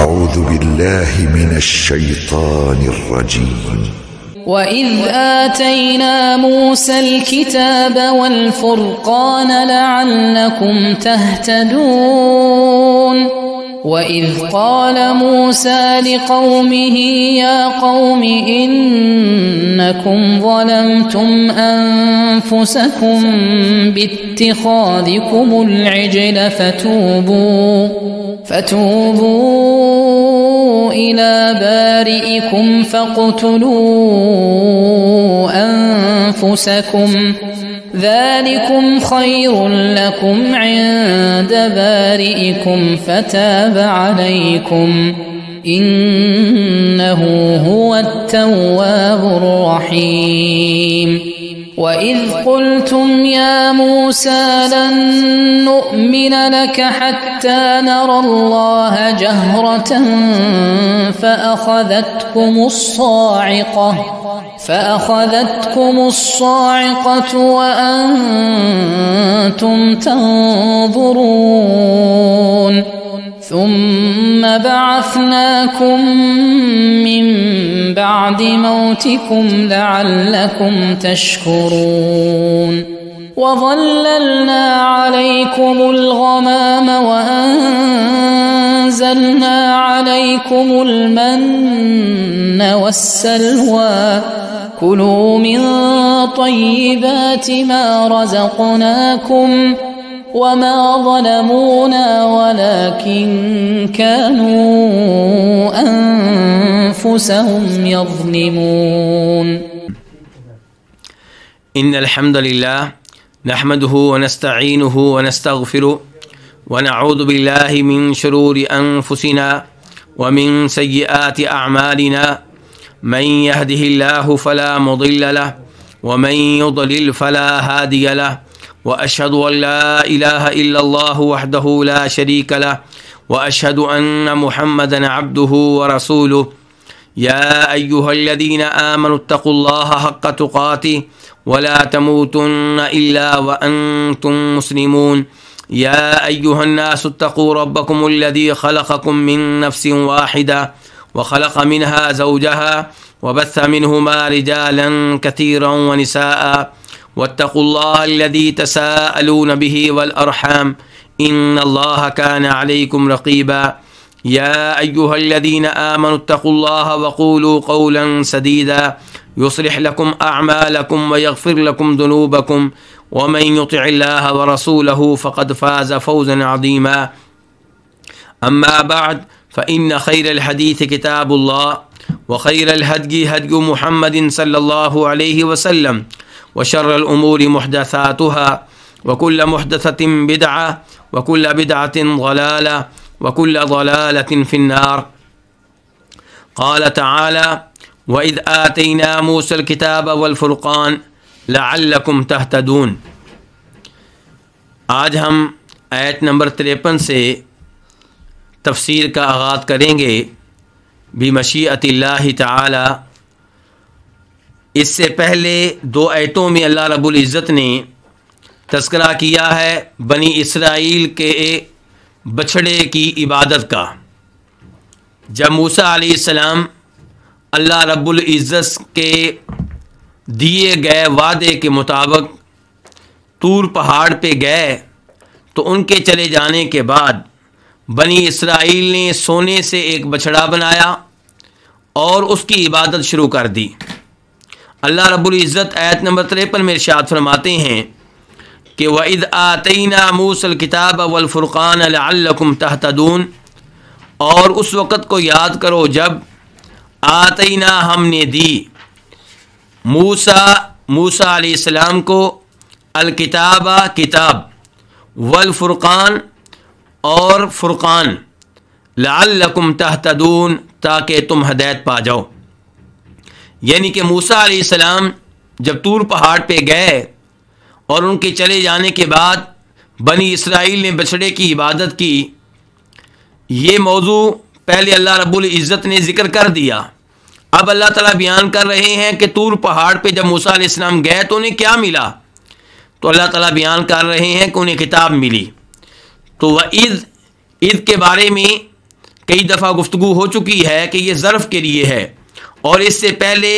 أعوذ بالله من الشيطان الرجيم وَإِذْ آتَيْنَا مُوسَى الْكِتَابَ وَالْفُرْقَانَ لَعَلَّكُمْ تَهْتَدُونَ وَإِذْ قَالَ مُوسَى لِقَوْمِهِ يَا قَوْمِ إِنَّكُمْ ظَلَمْتُمْ أَنفُسَكُمْ بِاتِّخَاذِكُمُ الْعِجْلَ فتوبوا إلى بارئكم فاقتلوا أنفسكم ذلكم خير لكم عند بارئكم فتاب عليكم إنه هو التواب الرحيم وَإِذْ قُلْتُمْ يَا مُوسَى لَن نُّؤْمِنَ لَكَ حَتَّى نَرَى اللَّهَ جَهْرَةً فَأَخَذَتْكُمُ الصَّاعِقَةُ وَأَنتُمْ تَنظُرُونَ ثُمَّ بَعَثْنَاكُم مِّن بَعْدِ مَوْتِكُمْ لَعَلَّكُمْ تَشْكُرُونَ وَظَلَّلْنَا عَلَيْكُمُ الْغَمَامَ وَأَنزَلْنَا عَلَيْكُمُ الْمَنَّ وَالسَّلْوَىٰ كُلُوا مِن طَيِّبَاتِ مَا رَزَقْنَاكُمْ وما ظلمونا ولكن كانوا أنفسهم يظلمون إن الحمد لله نحمده ونستعينه ونستغفره ونعوذ بالله من شرور أنفسنا ومن سيئات أعمالنا من يهده الله فلا مضل له ومن يضلل فلا هادي له وأشهد أن لا إله إلا الله وحده لا شريك له وأشهد أن محمدا عبده ورسوله يا أيها الذين آمنوا اتقوا الله حق تقاته ولا تموتن إلا وأنتم مسلمون يا أيها الناس اتقوا ربكم الذي خلقكم من نفس واحدة وخلق منها زوجها وبث منهما رجالا كثيرا ونساء واتقوا الله الذي تساءلون به والأرحام إن الله كان عليكم رقيبا يا أيها الذين آمنوا اتقوا الله وقولوا قولا سديدا يصلح لكم أعمالكم ويغفر لكم ذنوبكم ومن يطع الله ورسوله فقد فاز فوزا عظيما أما بعد فإن خير الحديث كتاب الله وخير الهدي هدي محمد صلى الله عليه وسلم وشر الأمور محدثاتها وكل محدثة بدعة وكل بدعة ضلالة وكل ضلالة في النار قال تعالى وإذ آتينا موسى الكتاب والفرقان لعلكم تهتدون آج ہم آیت نمبر 53 سے تفسیر کا آغاز کریں گے بمشیئت اللہ تعالی۔ اس سے پہلے 2 آیتوں میں اللہ رب العزت نے تذکرہ کیا ہے بنی اسرائیل کے بچھڑے کی عبادت کا۔ جب موسیٰ علیہ السلام اللہ رب العزت کے دیے گئے وعدے کے مطابق طور پہاڑ پہ گئے تو ان کے چلے جانے کے بعد بنی اسرائیل نے سونے سے ایک بچھڑا بنایا اور اس کی عبادت شروع کر دی۔ اللہ رب العزت آیت نمبر 53 میں ارشاد فرماتے ہیں کہ وَإِذْ آتَيْنَا مُوسَى الْكِتَابَ وَالْفُرْقَانَ لَعَلَّكُمْ تَهْتَدُونَ، اور اس وقت کو یاد کرو جب آتینا ہم نے دی موسیٰ علیہ السلام کو الکتاب کتاب والفرقان اور فرقان لعلکم تہتدون تاکہ تم ہدایت پا جاؤ۔ یعنی کہ موسیٰ علیہ السلام جب طور پہاڑ پہ گئے اور ان کے چلے جانے کے بعد بنی اسرائیل نے بچھڑے کی عبادت کی، یہ موضوع پہلے اللہ رب العزت نے ذکر کر دیا۔ اب اللہ تعالیٰ بیان کر رہے ہیں کہ طور پہاڑ پہ جب موسیٰ علیہ السلام گئے تو انہیں کیا ملا، تو اللہ تعالیٰ بیان کر رہے ہیں کہ انہیں کتاب ملی۔ تو وَإِذْ کے بارے میں کئی دفعہ گفتگو ہو چکی ہے کہ یہ ظرف کے لیے ہے، اور اس سے پہلے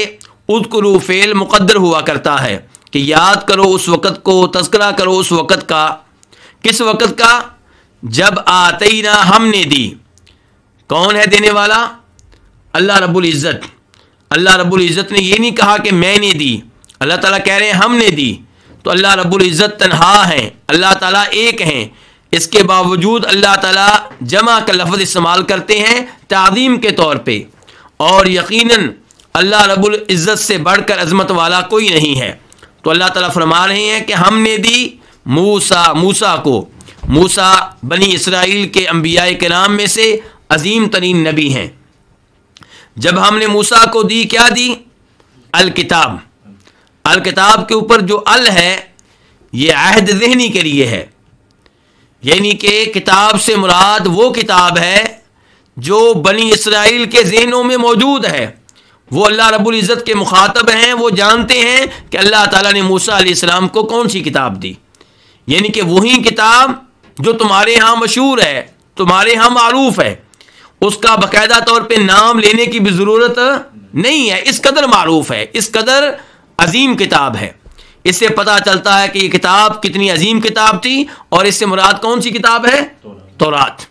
اذکروا فعل مقدر ہوا کرتا ہے کہ یاد کرو اس وقت کو، تذکرہ کرو اس وقت کا. کس وقت کا؟ جب آتینا ہم نے دی. کون ہے دینے والا؟ اللہ رب العزت. اللہ رب العزت نے یہ نہیں کہا کہ میں نے دی، اللہ تعالیٰ کہہ رہے ہیں ہم نے دی. تو اللہ رب العزت تنہا ہیں، اللہ تعالیٰ ایک ہیں، اس کے باوجود اللہ تعالیٰ جمع کا لفظ استعمال کرتے ہیں تعظیم کے طور پہ. اور یقیناً اللہ رب العزت سے بڑھ کر عظمت والا کوئی نہیں ہے. تو اللہ تعالیٰ فرما رہے ہیں کہ ہم نے دی موسیٰ کو. موسیٰ بنی اسرائیل کے انبیاء کرام میں سے عظیم ترین نبی ہیں. جب ہم نے موسیٰ کو دی، کیا دی؟ الکتاب. الکتاب کے اوپر جو ال ہے یہ عہد ذہنی کے لیے ہے، یعنی کہ کتاب سے مراد وہ کتاب ہے جو بنی اسرائیل کے ذہنوں میں موجود ہے. وہ اللہ رب العزت کے مخاطب ہیں، وہ جانتے ہیں کہ اللہ تعالیٰ نے موسیٰ علیہ السلام کو کون سی کتاب دی. یعنی کہ وہی کتاب جو تمہارے ہاں مشہور ہے، تمہارے ہاں معروف ہے، اس کا باقاعدہ طور پہ نام لینے کی بھی ضرورت نہیں ہے، اس قدر معروف ہے، اس قدر عظیم کتاب ہے. اس سے پتہ چلتا ہے کہ یہ کتاب کتنی عظیم کتاب تھی، اور اس سے مراد کون سی کتاب ہے؟ تورات.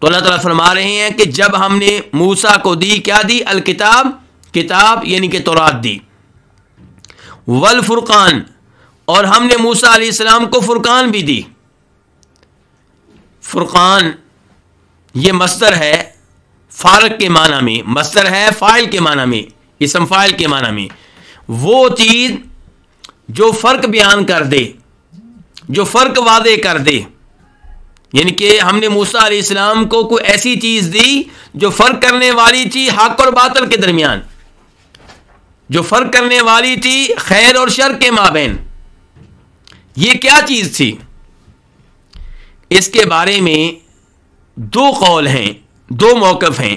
تو اللہ تعالیٰ فرما رہے ہیں کہ جب ہم نے موسیٰ کو دی، کیا دی؟ الکتاب، کتاب یعنی کہ تورات دی. والفرقان، اور ہم نے موسیٰ علیہ السلام کو فرقان بھی دی. فرقان یہ مصدر ہے فارق کے معنی میں، مصدر ہے فاعل کے معنی میں، اسم فاعل کے معنی میں. وہ چیز جو فرق بیان کر دے، جو فرق واضح کر دے. یعنی کہ ہم نے موسیٰ علیہ السلام کو کوئی ایسی چیز دی جو فرق کرنے والی تھی حق اور باطل کے درمیان، جو فرق کرنے والی تھی خیر اور شر کے مابین. یہ کیا چیز تھی؟ اس کے بارے میں دو قول ہیں، دو موقف ہیں.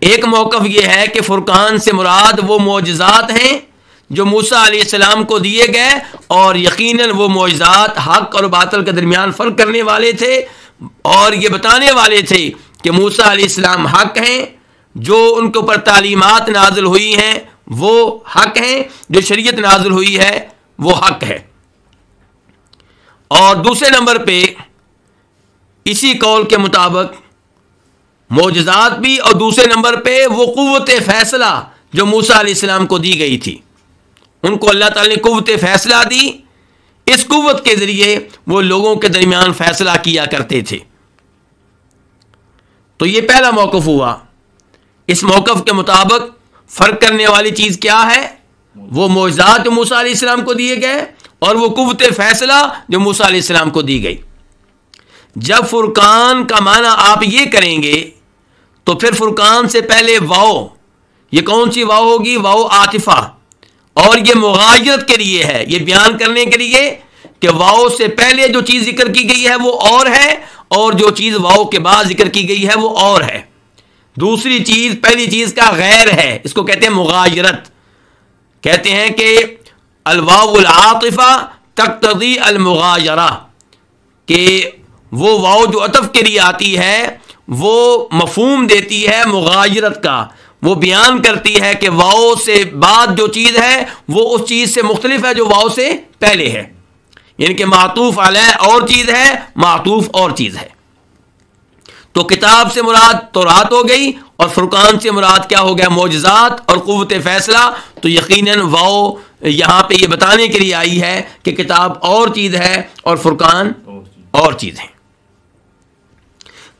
ایک موقف یہ ہے کہ فرقان سے مراد وہ معجزات ہیں جو موسیٰ علیہ السلام کو دیے گئے، اور یقیناً وہ معجزات حق اور باطل کے درمیان فرق کرنے والے تھے، اور یہ بتانے والے تھے کہ موسیٰ علیہ السلام حق ہیں، جو ان کے اوپر تعلیمات نازل ہوئی ہیں وہ حق ہیں، جو شریعت نازل ہوئی ہے وہ حق ہے. اور دوسرے نمبر پہ اسی قول کے مطابق معجزات بھی، اور دوسرے نمبر پہ وہ قوت فیصلہ جو موسیٰ علیہ السلام کو دی گئی تھی. ان کو اللہ تعالیٰ نے قوت فیصلہ دی، اس قوت کے ذریعے وہ لوگوں کے درمیان فیصلہ کیا کرتے تھے. تو یہ پہلا موقف ہوا. اس موقف کے مطابق فرق کرنے والی چیز کیا ہے؟ وہ معجزات جو موسیٰ علیہ السلام کو دیے گئے، اور وہ قوت فیصلہ جو موسیٰ علیہ السلام کو دی گئی. جب فرقان کا معنی آپ یہ کریں گے تو پھر فرقان سے پہلے واو، یہ کون سی واو ہوگی؟ واو عاطفہ. اور یہ مغایرت کے لیے ہے، یہ بیان کرنے کے لیے کہ واو سے پہلے جو چیز ذکر کی گئی ہے وہ اور ہے، اور جو چیز واو کے بعد ذکر کی گئی ہے وہ اور ہے. دوسری چیز پہلی چیز کا غیر ہے، اس کو کہتے ہیں مغایرت. کہتے ہیں کہ الواو العاطفہ تقتضی المغایرہ، کہ وہ واو جو عطف کے لیے آتی ہے وہ مفہوم دیتی ہے مغایرت کا، وہ بیان کرتی ہے کہ واو سے بعد جو چیز ہے وہ اس چیز سے مختلف ہے جو واو سے پہلے ہے. یعنی کہ معطوف علیہ اور چیز ہے، معطوف اور چیز ہے. تو کتاب سے مراد تورات ہو گئی، اور فرقان سے مراد کیا ہو گیا؟ معجزات اور قوت فیصلہ. تو یقیناً واو یہاں پہ یہ بتانے کے لیے آئی ہے کہ کتاب اور چیز ہے اور فرقان اور چیز ہے.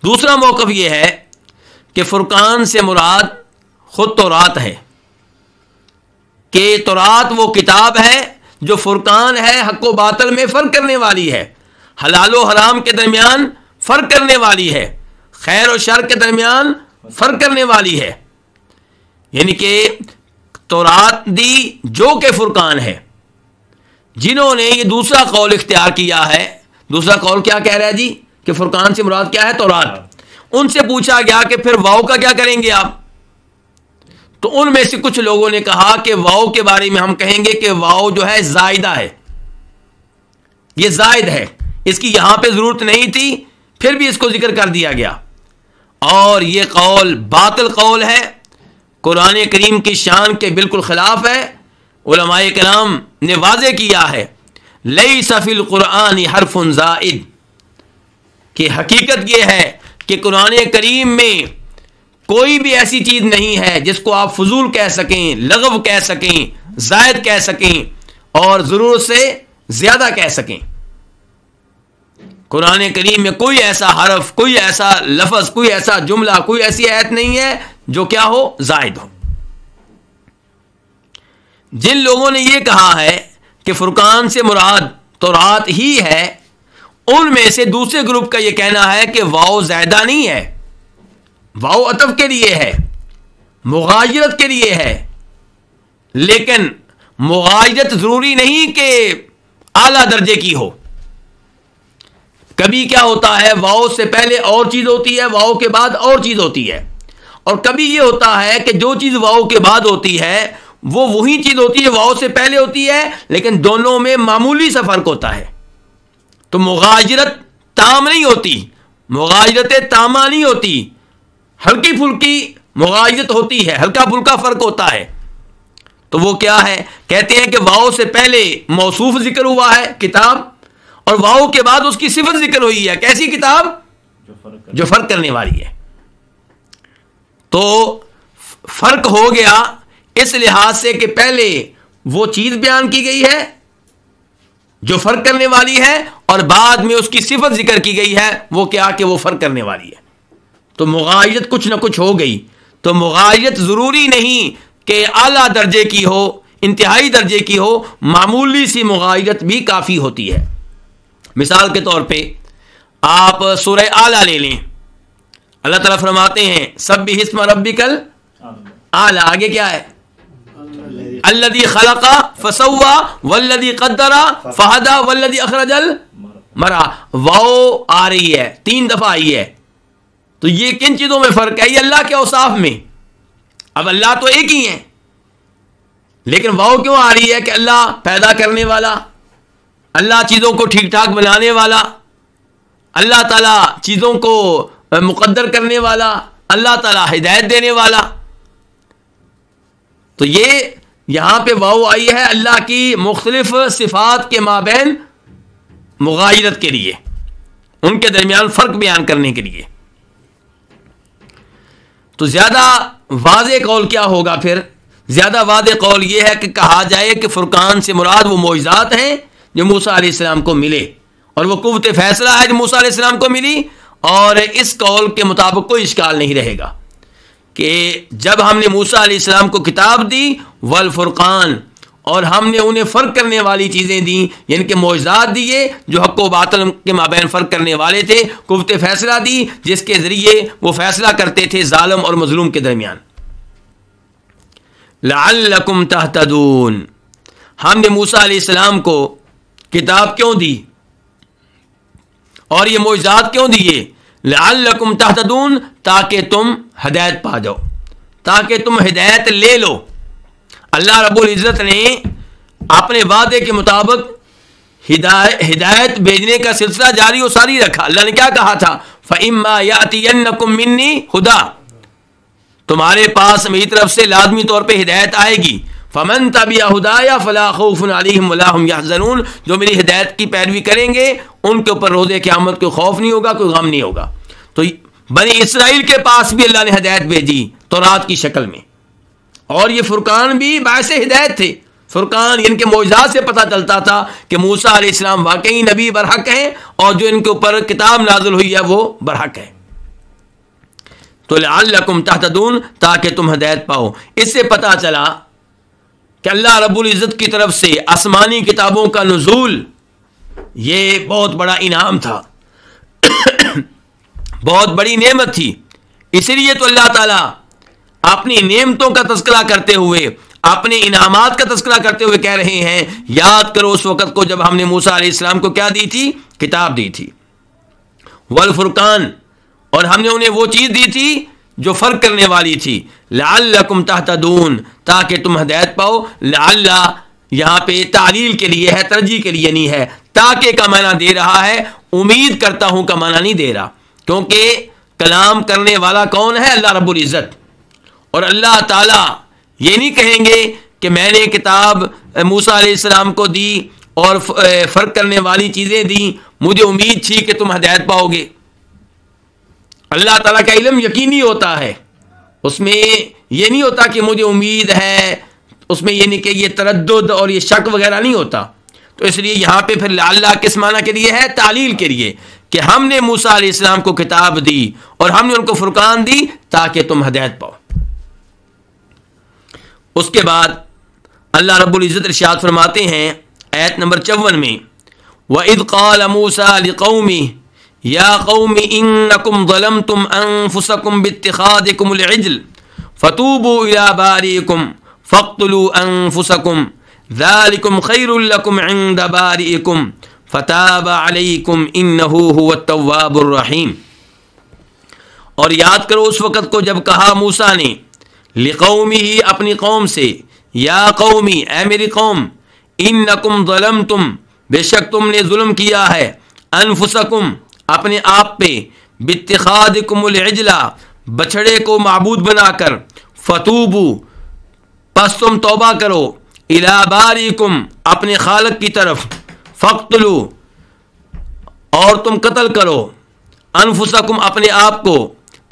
دوسرا موقف یہ ہے کہ فرقان سے مراد خود تورات ہے، کہ تورات وہ کتاب ہے جو فرقان ہے، حق و باطل میں فرق کرنے والی ہے، حلال و حرام کے درمیان فرق کرنے والی ہے، خیر و شر کے درمیان فرق کرنے والی ہے. یعنی کہ تورات دی جو کہ فرقان ہے. جنہوں نے یہ دوسرا قول اختیار کیا ہے، دوسرا قول کیا کہہ رہا ہے جی؟ کہ فرقان سے مراد کیا ہے؟ تورات. ان سے پوچھا گیا کہ پھر واو کا کیا کریں گے آپ؟ تو ان میں سے کچھ لوگوں نے کہا کہ واو کے بارے میں ہم کہیں گے کہ واو جو ہے زائدہ ہے، یہ زائد ہے، اس کی یہاں پہ ضرورت نہیں تھی، پھر بھی اس کو ذکر کر دیا گیا. اور یہ قول باطل قول ہے، قرآن کریم کی شان کے بالکل خلاف ہے۔ علماء کرام نے واضح کیا ہے لیس فی القرآن حرف زائد، کہ حقیقت یہ ہے کہ قرآن کریم میں کوئی بھی ایسی چیز نہیں ہے جس کو آپ فضول کہہ سکیں، لغو کہہ سکیں، زائد کہہ سکیں اور ضرورت سے زیادہ کہہ سکیں۔ قرآن کریم میں کوئی ایسا حرف، کوئی ایسا لفظ، کوئی ایسا جملہ، کوئی ایسی آیت نہیں ہے جو کیا ہو، زائد ہو۔ جن لوگوں نے یہ کہا ہے کہ فرقان سے مراد تورات ہی ہے، ان میں سے دوسرے گروپ کا یہ کہنا ہے کہ واو زائدہ نہیں ہے، واو عطف کے لیے ہے، مغایرت کے لیے ہے، لیکن مغایرت ضروری نہیں کہ اعلیٰ درجے کی ہو۔ کبھی کیا ہوتا ہے، واو سے پہلے اور چیز ہوتی ہے، واو کے بعد اور چیز ہوتی ہے، اور کبھی یہ ہوتا ہے کہ جو چیز واو کے بعد ہوتی ہے وہ وہی چیز ہوتی ہے واو سے پہلے ہوتی ہے، لیکن دونوں میں معمولی سا فرق ہوتا ہے۔ تو مغایرت تام نہیں ہوتی، مغایرت تامہ نہیں ہوتی، ہلکی پھلکی مغایرت ہوتی ہے، ہلکا پھلکا فرق ہوتا ہے۔ تو وہ کیا ہے، کہتے ہیں کہ واو سے پہلے موصوف ذکر ہوا ہے کتاب، اور واو کے بعد اس کی صفت ذکر ہوئی ہے، کیسی کتاب، جو فرق کرنے والی ہے۔ تو فرق ہو گیا اس لحاظ سے کہ پہلے وہ چیز بیان کی گئی ہے جو فرق کرنے والی ہے، اور بعد میں اس کی صفت ذکر کی گئی ہے، وہ کیا کہ وہ فرق کرنے والی ہے۔ تو مغایرت کچھ نہ کچھ ہو گئی۔ تو مغایرت ضروری نہیں کہ اعلیٰ درجے کی ہو، انتہائی درجے کی ہو، معمولی سی مغایرت بھی کافی ہوتی ہے۔ مثال کے طور پہ آپ سورہ اعلیٰ لے لیں، اللہ تعالیٰ فرماتے ہیں سبح اسم ربک الاعلیٰ، آگے کیا ہے، الذی خلق فسوی والذی قدر فہدی والذی اخرج المرعی، واو آ رہی ہے، 3 دفعہ آئی ہے۔ تو یہ کن چیزوں میں فرق ہے، یہ اللہ کے اوصاف میں۔ اب اللہ تو ایک ہی ہے، لیکن واو کیوں آ رہی ہے کہ اللہ پیدا کرنے والا، اللہ چیزوں کو ٹھیک ٹھاک بنانے والا، اللہ تعالیٰ چیزوں کو مقدر کرنے والا، اللہ تعالیٰ ہدایت دینے والا۔ تو یہ یہاں پہ واو آئی ہے اللہ کی مختلف صفات کے مابین مغایرت کے لیے، ان کے درمیان فرق بیان کرنے کے لیے۔ تو زیادہ واضح قول کیا ہوگا پھر؟ زیادہ واضح قول یہ ہے کہ کہا جائے کہ فرقان سے مراد وہ معجزات ہیں جو موسیٰ علیہ السلام کو ملے، اور وہ قوت فیصلہ ہے جو موسیٰ علیہ السلام کو ملی۔ اور اس قول کے مطابق کوئی اشکال نہیں رہے گا کہ جب ہم نے موسیٰ علیہ السلام کو کتاب دی والفرقان، اور ہم نے انہیں فرق کرنے والی چیزیں دیں، یعنی کہ معجزات دیے جو حق و باطل کے مابین فرق کرنے والے تھے، قوت فیصلہ دی جس کے ذریعے وہ فیصلہ کرتے تھے ظالم اور مظلوم کے درمیان۔ لعلکم تہتدون، ہم نے موسیٰ علیہ السلام کو کتاب کیوں دی اور یہ معجزات کیوں دیے؟ لعلکم تہتدون، تاکہ تم ہدایت پا جاؤ، تاکہ تم ہدایت لے لو۔ اللہ رب العزت نے اپنے وعدے کے مطابق ہدایت بھیجنے کا سلسلہ جاری و ساری رکھا۔ اللہ نے کیا کہا تھا، فَإِمَّا يَأْتِيَنَّكُم مِّنِّي هُدًى، تمہارے پاس میری طرف سے لازمی طور پہ ہدایت آئے گی۔ فَمَن تَبِعَ هُدَايَ فَلَا خَوْفٌ عَلَيْهِمْ وَلَا هُمْ يَحْزَنُونَ، جو میری ہدایت کی پیروی کریں گے ان کے اوپر روز قیامت کوئی خوف نہیں ہوگا، کوئی غم نہیں ہوگا۔ تو بنی اسرائیل کے پاس بھی اللہ نے ہدایت بھیجی تورات کی شکل میں، اور یہ فرقان بھی باعث ہدایت تھے۔ فرقان ان کے معجزات سے پتہ چلتا تھا کہ موسیٰ علیہ السلام واقعی نبی برحق ہیں، اور جو ان کے اوپر کتاب نازل ہوئی ہے وہ برحق ہے۔ تو لعلکم تہتدون، تاکہ تم ہدایت پاؤ۔ اس سے پتہ چلا کہ اللہ رب العزت کی طرف سے آسمانی کتابوں کا نزول یہ بہت بڑا انعام تھا، بہت بڑی نعمت تھی۔ اسی لیے تو اللہ تعالیٰ اپنی نعمتوں کا تذکرہ کرتے ہوئے، اپنے انعامات کا تذکرہ کرتے ہوئے کہہ رہے ہیں یاد کرو اس وقت کو جب ہم نے موسیٰ علیہ السلام کو کیا دی تھی، کتاب دی تھی، والفرقان، اور ہم نے انہیں وہ چیز دی تھی جو فرق کرنے والی تھی، لعلکم تہتدون، تاکہ تم ہدایت پاؤ۔ لعل یہاں پہ تعلیل کے لیے ہے، ترجیح کے لیے نہیں ہے۔ تاکہ کا معنی دے رہا ہے، امید کرتا ہوں کا معنی نہیں دے رہا، کیونکہ کلام کرنے والا کون ہے؟ اللہ رب العزت. اور اللہ تعالیٰ یہ نہیں کہیں گے کہ میں نے کتاب موسیٰ علیہ السلام کو دی اور فرق کرنے والی چیزیں دیں، مجھے امید تھی کہ تم ہدایت پاؤ گے. اللہ تعالیٰ کا علم یقینی ہوتا ہے، اس میں یہ نہیں ہوتا کہ مجھے امید ہے، اس میں یہ نہیں کہ یہ تردد اور یہ شک وغیرہ نہیں ہوتا. تو اس لیے یہاں پہ پھر اللہ کس معنی کے لیے ہے؟ تعلیل کے لیے، کہ ہم نے موسیٰ علیہ السلام کو کتاب دی اور ہم نے ان کو فرقان دی تاکہ تم ہدایت پاؤ. اس کے بعد اللہ رب العزت ارشاد فرماتے ہیں آیت نمبر 54 میں، وَإِذْ قَالَ مُوسَىٰ لِقَوْمِهِ يَا قَوْمِ إِنَّكُمْ ظَلَمْتُمْ أَنفُسَكُمْ بِاتِّخَاذِكُمُ الْعِجْلَ فَتُوبُوا إِلَىٰ بَارِئِكُمْ فَاقْتُلُوا أَنفُسَكُمْ ذَلِكُمْ خَيْرٌ لَكُمْ عِندَ بَارِئِكُمْ فَتَابَ عَلَيْكُمْ إِنَّهُ هُوَ التَّوَّابُ الرَّحِيمُ. اور یاد کرو اس وقت کو جب کہا موسیٰ نے لقومہ اپنی قوم سے، یا قومی اے میری قوم، انکم ظلمتم بے شک تم نے ظلم کیا ہے، انفسکم اپنے آپ پہ، باتخاذکم العجلہ بچڑے کو معبود بنا کر، فتوبو پس تم توبہ کرو، الی باریکم اپنے خالق کی طرف، فقتلو اور تم قتل کرو، انفسکم اپنے آپ کو،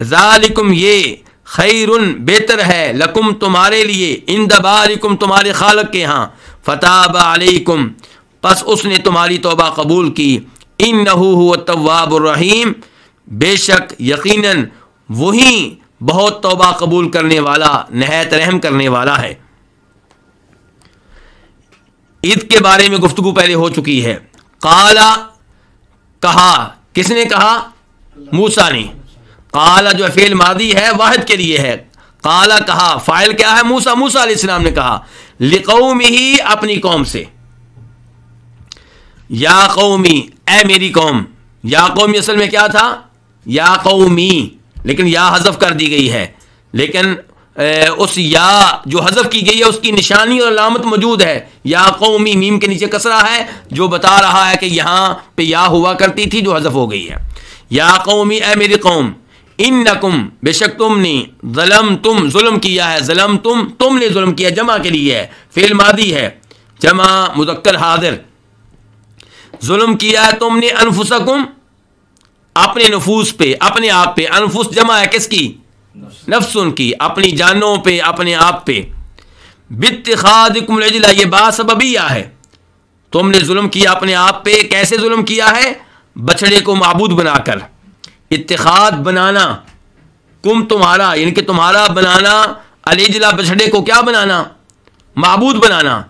ذالکم یہ، خیرن بہتر ہے، لکم تمہارے لیے، عند بارکم تمہارے خالق کے ہاں، فتاب علیکم پس اس نے تمہاری توبہ قبول کی، انہ هو التواب الرحیم بے شک یقیناً وہی بہت توبہ قبول کرنے والا، نہایت رحم کرنے والا ہے. عید کے بارے میں گفتگو پہلے ہو چکی ہے. قالا کہا، کس نے کہا؟ موسیٰ نے. قالا جو فعل ماضی ہے واحد کے لیے ہے، قالا کہا، فاعل کیا ہے؟ موسیٰ. موسیٰ علیہ السلام نے کہا لقومہ اپنی قوم سے، یا قومی اے میری قوم. یا قومی اصل میں کیا تھا؟ یا قومی، لیکن یا حذف کر دی گئی ہے، لیکن اس یا جو حذف کی گئی ہے اس کی نشانی اور علامت موجود ہے. یا قومی میم کے نیچے کسرہ ہے جو بتا رہا ہے کہ یہاں پہ یا ہوا کرتی تھی جو حذف ہو گئی ہے. یا قومی اے میری قوم، انکم بے شک تم نے، ظلمتم ظلم کیا ہے، ظلمتم تم نے ظلم کیا، جمع کے لیے ہے، فعل ماضی ہے، جمع مذکر حاضر. ظلم کیا ہے تم نے، انفسکم اپنے نفوس پہ، اپنے آپ پہ. انفس جمع ہے کس کی؟ نفس ان کی، اپنی جانوں پہ، اپنے آپ پہ. باتخاذکم العجلہ یہ با سببیہ ہے، تم نے ظلم کیا اپنے آپ پہ. کیسے ظلم کیا ہے؟ بچڑے کو معبود بنا کر. اتخاذ بنانا، کم تمہارا یعنی کہ تمہارا بنانا، العجلہ بچڑے کو کیا بنانا؟ معبود بنانا.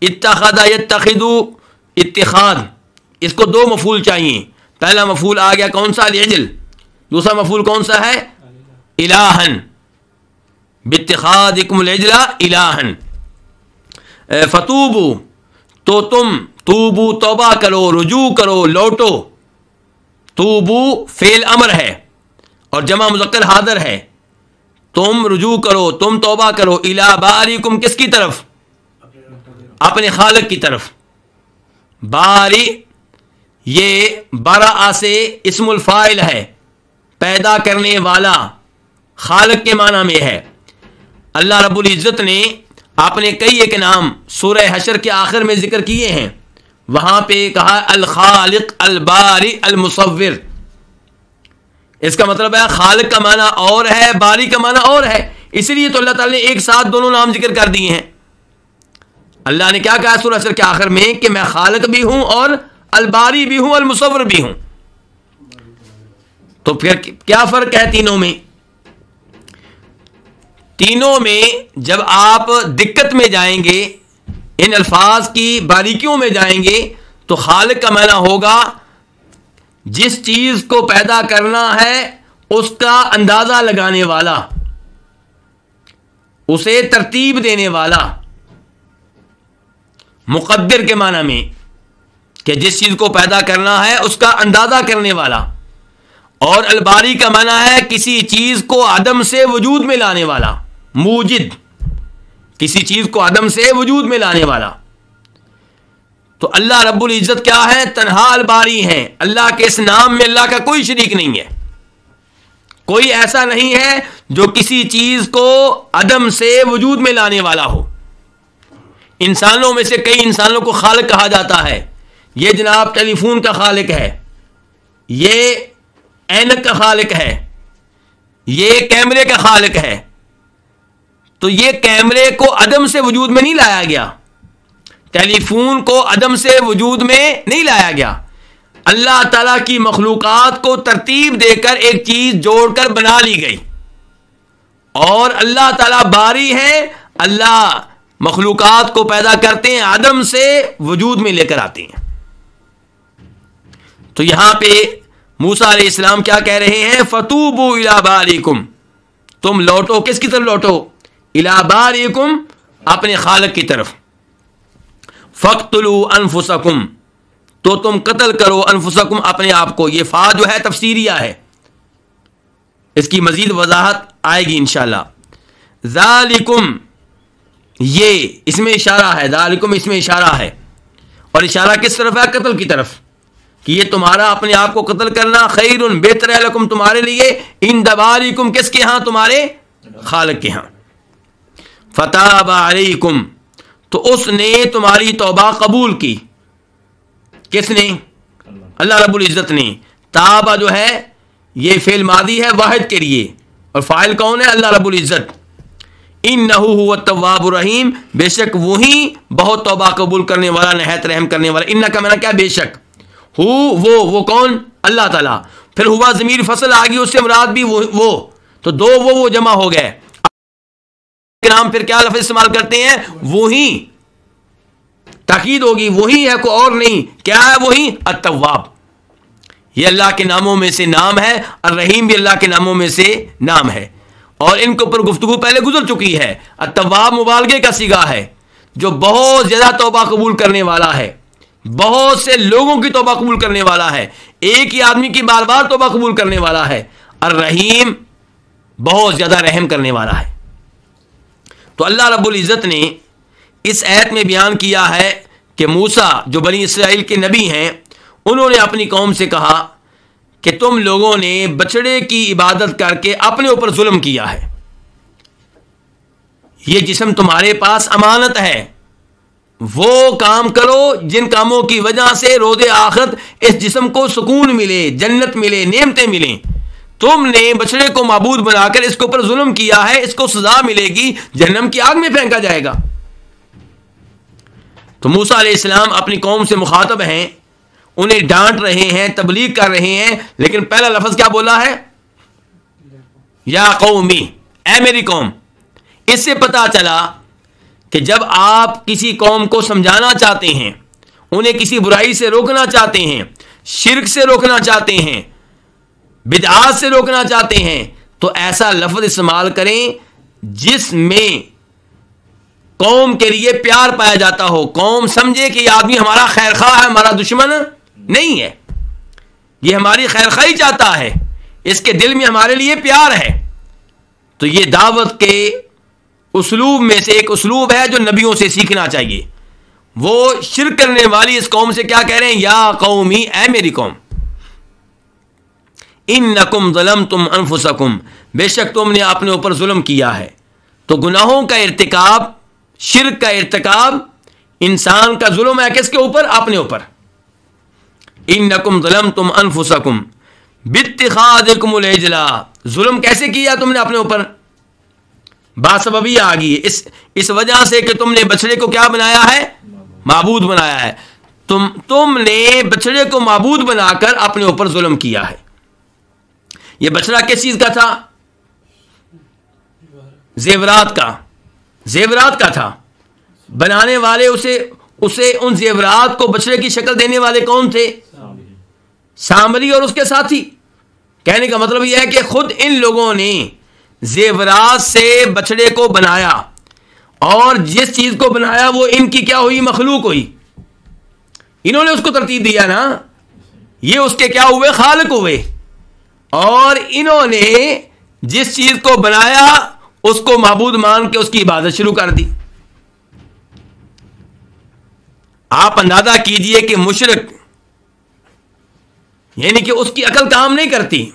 اتخذ یتخذ اتخاذ، اس کو دو مفعول چاہیے. پہلا مفعول آ گیا کون سا؟ العجل. دوسرا مفعول کون سا ہے؟ الہن. باتخاذکم العجلہ الہن. فتوبو تو تم، توبو توبہ کرو، رجوع کرو، لوٹو. توبو فعل امر ہے اور جمع مذکر حاضر ہے. تم رجوع کرو، تم توبہ کرو، الی باریکم کس کی طرف؟ اپنے خالق کی طرف. باری یہ برا سے اسم الفاعل ہے، پیدا کرنے والا، خالق کے معنی میں ہے. اللہ رب العزت نے اپنے کئی ایک نام سورہ حشر کے آخر میں ذکر کیے ہیں. وہاں پہ کہا الخالق، الباری، المصور. اس کا مطلب ہے خالق کا معنی اور ہے، باری کا معنی اور ہے. اسی لیے تو اللہ تعالیٰ نے ایک ساتھ دونوں نام ذکر کر دیے ہیں. اللہ نے کیا کہا سورہ حشر کے آخر میں کہ میں خالق بھی ہوں اور الباری بھی ہوں، المصور بھی ہوں. تو پھر کیا فرق ہے تینوں میں؟ تینوں میں جب آپ دقت میں جائیں گے، ان الفاظ کی باریکیوں میں جائیں گے، تو خالق کا معنی ہوگا جس چیز کو پیدا کرنا ہے اس کا اندازہ لگانے والا، اسے ترتیب دینے والا. مقدر کے معنی میں کہ جس چیز کو پیدا کرنا ہے اس کا اندازہ کرنے والا. اور الباری کا معنی ہے کسی چیز کو عدم سے وجود میں لانے والا، موجد، کسی چیز کو عدم سے وجود میں لانے والا. تو اللہ رب العزت کیا ہے؟ تنہا الباری ہیں. اللہ کے اس نام میں اللہ کا کوئی شریک نہیں ہے. کوئی ایسا نہیں ہے جو کسی چیز کو عدم سے وجود میں لانے والا ہو. انسانوں میں سے کئی انسانوں کو خالق کہا جاتا ہے. یہ جناب ٹیلی فون کا خالق ہے, یہ اینک کا خالق ہے, یہ کیمرے کا خالق ہے. تو یہ کیمرے کو عدم سے وجود میں نہیں لایا گیا, ٹیلی فون کو عدم سے وجود میں نہیں لایا گیا. اللہ تعالیٰ کی مخلوقات کو ترتیب دے کر ایک چیز جوڑ کر بنا لی گئی, اور اللہ تعالیٰ باری ہے. اللہ مخلوقات کو پیدا کرتے ہیں, عدم سے وجود میں لے کر آتے ہیں. تو یہاں پہ موسیٰ علیہ السلام کیا کہہ رہے ہیں؟ فتوبوا الی باریکم, تم لوٹو. کس کی طرف لوٹو؟ الی باریکم, اپنے خالق کی طرف. فاقتلوا انفسکم, تو تم قتل کرو انفسکم, اپنے آپ کو. یہ فا جو ہے تفسیریہ ہے, اس کی مزید وضاحت آئے گی انشاءاللہ. ذالکم, یہ اس میں اشارہ ہے, ذالکم اس میں اشارہ ہے, اور اشارہ کس طرف ہے؟ قتل کی طرف, کہ یہ تمہارا اپنے آپ کو قتل کرنا خیر بہتر ہے لکم, تمہارے لیے, عند باریکم, کس کے ہاں؟ تمہارے خالق کے ہاں. فتاب علیکم, تو اس نے تمہاری توبہ قبول کی. کس نے؟ اللہ رب العزت نے. تابہ جو ہے یہ فعل ماضی ہے واحد کے لیے, اور فاعل کون ہے؟ اللہ رب العزت. انہ هو التواب الرحیم, بے شک وہی بہت توبہ قبول کرنے والا, نہایت رحم کرنے والا. انہ کا معنی کیا؟ بے شک. ہو وہ کون؟ اللہ تعالیٰ. پھر ہوا ضمیر فصل آ گئی, اس سے مراد بھی وہ, تو دو وہ جمع ہو گئے. نام پھر کیا لفظ استعمال کرتے ہیں؟ وہی. تاکید ہوگی, وہی ہے, کوئی اور نہیں. کیا ہے وہی؟ التواب. یہ اللہ کے ناموں میں سے نام ہے. الرحیم بھی اللہ کے ناموں میں سے نام ہے, اور ان کے اوپر گفتگو پہلے گزر چکی ہے. التواب مبالغے کا صیغہ ہے, جو بہت زیادہ توبہ قبول کرنے والا ہے, بہت سے لوگوں کی توبہ قبول کرنے والا ہے, ایک ہی آدمی کی بار بار توبہ قبول کرنے والا ہے. الرحیم بہت زیادہ رحم کرنے والا ہے. تو اللہ رب العزت نے اس آیت میں بیان کیا ہے کہ موسیٰ جو بنی اسرائیل کے نبی ہیں, انہوں نے اپنی قوم سے کہا کہ تم لوگوں نے بچڑے کی عبادت کر کے اپنے اوپر ظلم کیا ہے. یہ جسم تمہارے پاس امانت ہے, وہ کام کرو جن کاموں کی وجہ سے روز آخرت اس جسم کو سکون ملے, جنت ملے, نعمتیں ملیں. تم نے بچڑے کو معبود بنا کر اس کے اوپر ظلم کیا ہے, اس کو سزا ملے گی, جہنم کی آگ میں پھینکا جائے گا. تو موسیٰ علیہ السلام اپنی قوم سے مخاطب ہیں, انہیں ڈانٹ رہے ہیں, تبلیغ کر رہے ہیں, لیکن پہلا لفظ کیا بولا ہے؟ یا قومی, اے میری قوم. اس سے پتا چلا کہ جب آپ کسی قوم کو سمجھانا چاہتے ہیں, انہیں کسی برائی سے روکنا چاہتے ہیں, شرک سے روکنا چاہتے ہیں, بدعات سے روکنا چاہتے ہیں, تو ایسا لفظ استعمال کریں جس میں قوم کے لیے پیار پایا جاتا ہو, قوم سمجھے کہ یہ آدمی ہمارا خیر خواہ ہے, ہمارا دشمن نہیں ہے, یہ ہماری خیر خواہی چاہتا ہے, اس کے دل میں ہمارے لیے پیار ہے. تو یہ دعوت کے اسلوب میں سے ایک اسلوب ہے جو نبیوں سے سیکھنا چاہیے. وہ شرک کرنے والی اس قوم سے کیا کہہ رہے ہیں؟ یا قومی, اے میری قوم. انکم ظلمتم انفسکم, بے شک تم نے اپنے اوپر ظلم کیا ہے. تو گناہوں کا ارتکاب, شرک کا ارتکاب, انسان کا ظلم ہے کس کے اوپر؟ اپنے اوپر. انکم ظلمتم انفسکم باتخاذکم العجل, ظلم کیسے کیا تم نے اپنے اوپر؟ باسببی آ گئی, اس وجہ سے کہ تم نے بچڑے کو کیا بنایا ہے؟ معبود بنایا ہے. تم نے بچڑے کو معبود بنا کر اپنے اوپر ظلم کیا ہے. یہ بچڑا کس چیز کا تھا؟ زیورات کا, زیورات کا تھا. بنانے والے اسے ان زیورات کو بچڑے کی شکل دینے والے کون تھے؟ سامری اور اس کے ساتھی. کہنے کا مطلب یہ ہے کہ خود ان لوگوں نے زیورات سے بچڑے کو بنایا, اور جس چیز کو بنایا وہ ان کی کیا ہوئی؟ مخلوق ہوئی. انہوں نے اس کو ترتیب دیا نا, یہ اس کے کیا ہوئے؟ خالق ہوئے. اور انہوں نے جس چیز کو بنایا اس کو معبود مان کے اس کی عبادت شروع کر دی. آپ اندازہ کیجئے کہ مشرک, یعنی کہ اس کی عقل کام نہیں کرتی,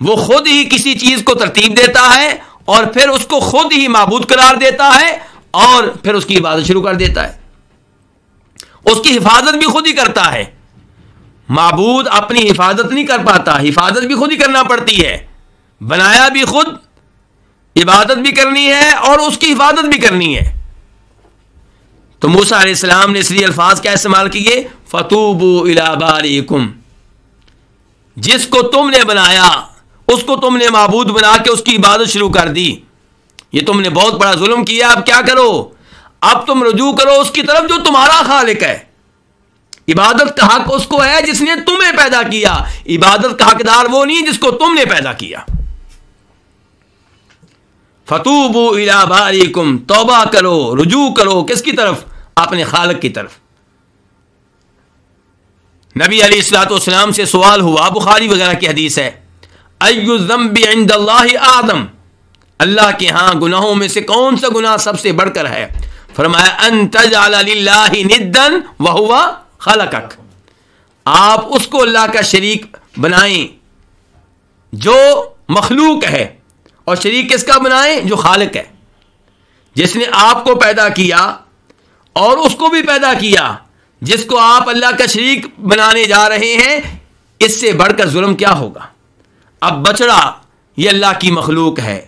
وہ خود ہی کسی چیز کو ترتیب دیتا ہے اور پھر اس کو خود ہی معبود قرار دیتا ہے اور پھر اس کی عبادت شروع کر دیتا ہے. اس کی حفاظت بھی خود ہی کرتا ہے. معبود اپنی حفاظت نہیں کر پاتا, حفاظت بھی خود ہی کرنا پڑتی ہے. بنایا بھی خود, عبادت بھی کرنی ہے اور اس کی حفاظت بھی کرنی ہے. تو موسیٰ علیہ السلام نے اس لیے الفاظ کیا استعمال کیے؟ فَتُوبُوا إِلَىٰ بَارِئِكُمْ. جس کو تم نے بنایا اس کو تم نے معبود بنا کے اس کی عبادت شروع کر دی. یہ تم نے بہت بڑا ظلم کیا. اب کیا کرو؟ اب تم رجوع کرو اس کی طرف جو تمہارا خالق ہے. عبادت کا حق اس کو ہے جس نے تمہیں پیدا کیا. عبادت کا حقدار وہ نہیں جس کو تم نے پیدا کیا. فَتُوبُوا إِلَىٰ بَارِئِكُمْ. توبہ کرو, رجوع کرو. کس کی طرف؟ اپنے خالق کی طرف. نبی علیہ الصلوۃ والسلام سے سوال ہوا, بخاری وغیرہ کی حدیث ہے, اَيُّ الذَّنبِ عِندَ اللَّهِ أَعْظَمُ. اللہ کے ہاں گناہوں میں سے کون سا گناہ سب سے بڑھ کر ہے؟ فرمایا أَن تَجْعَلَ لِلَّهِ نِدًّا وَهُوَ خَلَقَكَ. آپ اس کو اللہ کا شریک بنائیں جو مخلوق ہے, اور شریک کس کا بنائیں؟ جو خالق ہے, جس نے آپ کو پیدا کیا اور اس کو بھی پیدا کیا. جس کو آپ اللہ کا شریک بنانے جا رہے ہیں, اس سے بڑھ کر ظلم کیا ہوگا؟ اب بچڑا یہ اللہ کی مخلوق ہے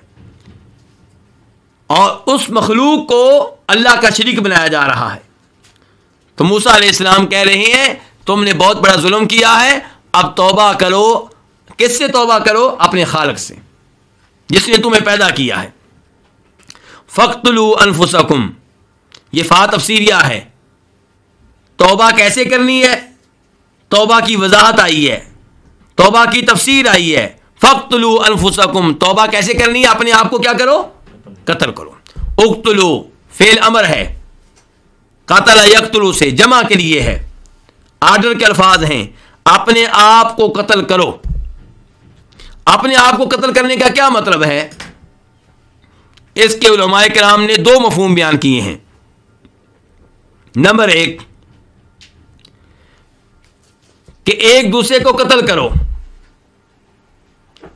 اور اس مخلوق کو اللہ کا شریک بنایا جا رہا ہے. تو موسیٰ علیہ السلام کہہ رہے ہیں تم نے بہت بڑا ظلم کیا ہے, اب توبہ کرو. کس سے توبہ کرو؟ اپنے خالق سے جس نے تمہیں پیدا کیا ہے. فَاقْتُلُوا أَنفُسَكُمْ. یہ فا تفسیریہ ہے. توبہ کیسے کرنی ہے؟ توبہ کی وضاحت آئی ہے, توبہ کی تفسیر آئی ہے. فَاقْتُلُوا أَنفُسَكُمْ. توبہ کیسے کرنی ہے؟ اپنے آپ کو کیا کرو؟ قتل کرو. اقتلوا فعل امر ہے, قتل یقتلوا سے جمع کے لیے ہے, آرڈر کے الفاظ ہیں. اپنے آپ کو قتل کرو. اپنے آپ کو قتل کرنے کا کیا مطلب ہے؟ اس کے علماء کرام نے دو مفہوم بیان کیے ہیں. نمبر ایک کہ ایک دوسرے کو قتل کرو,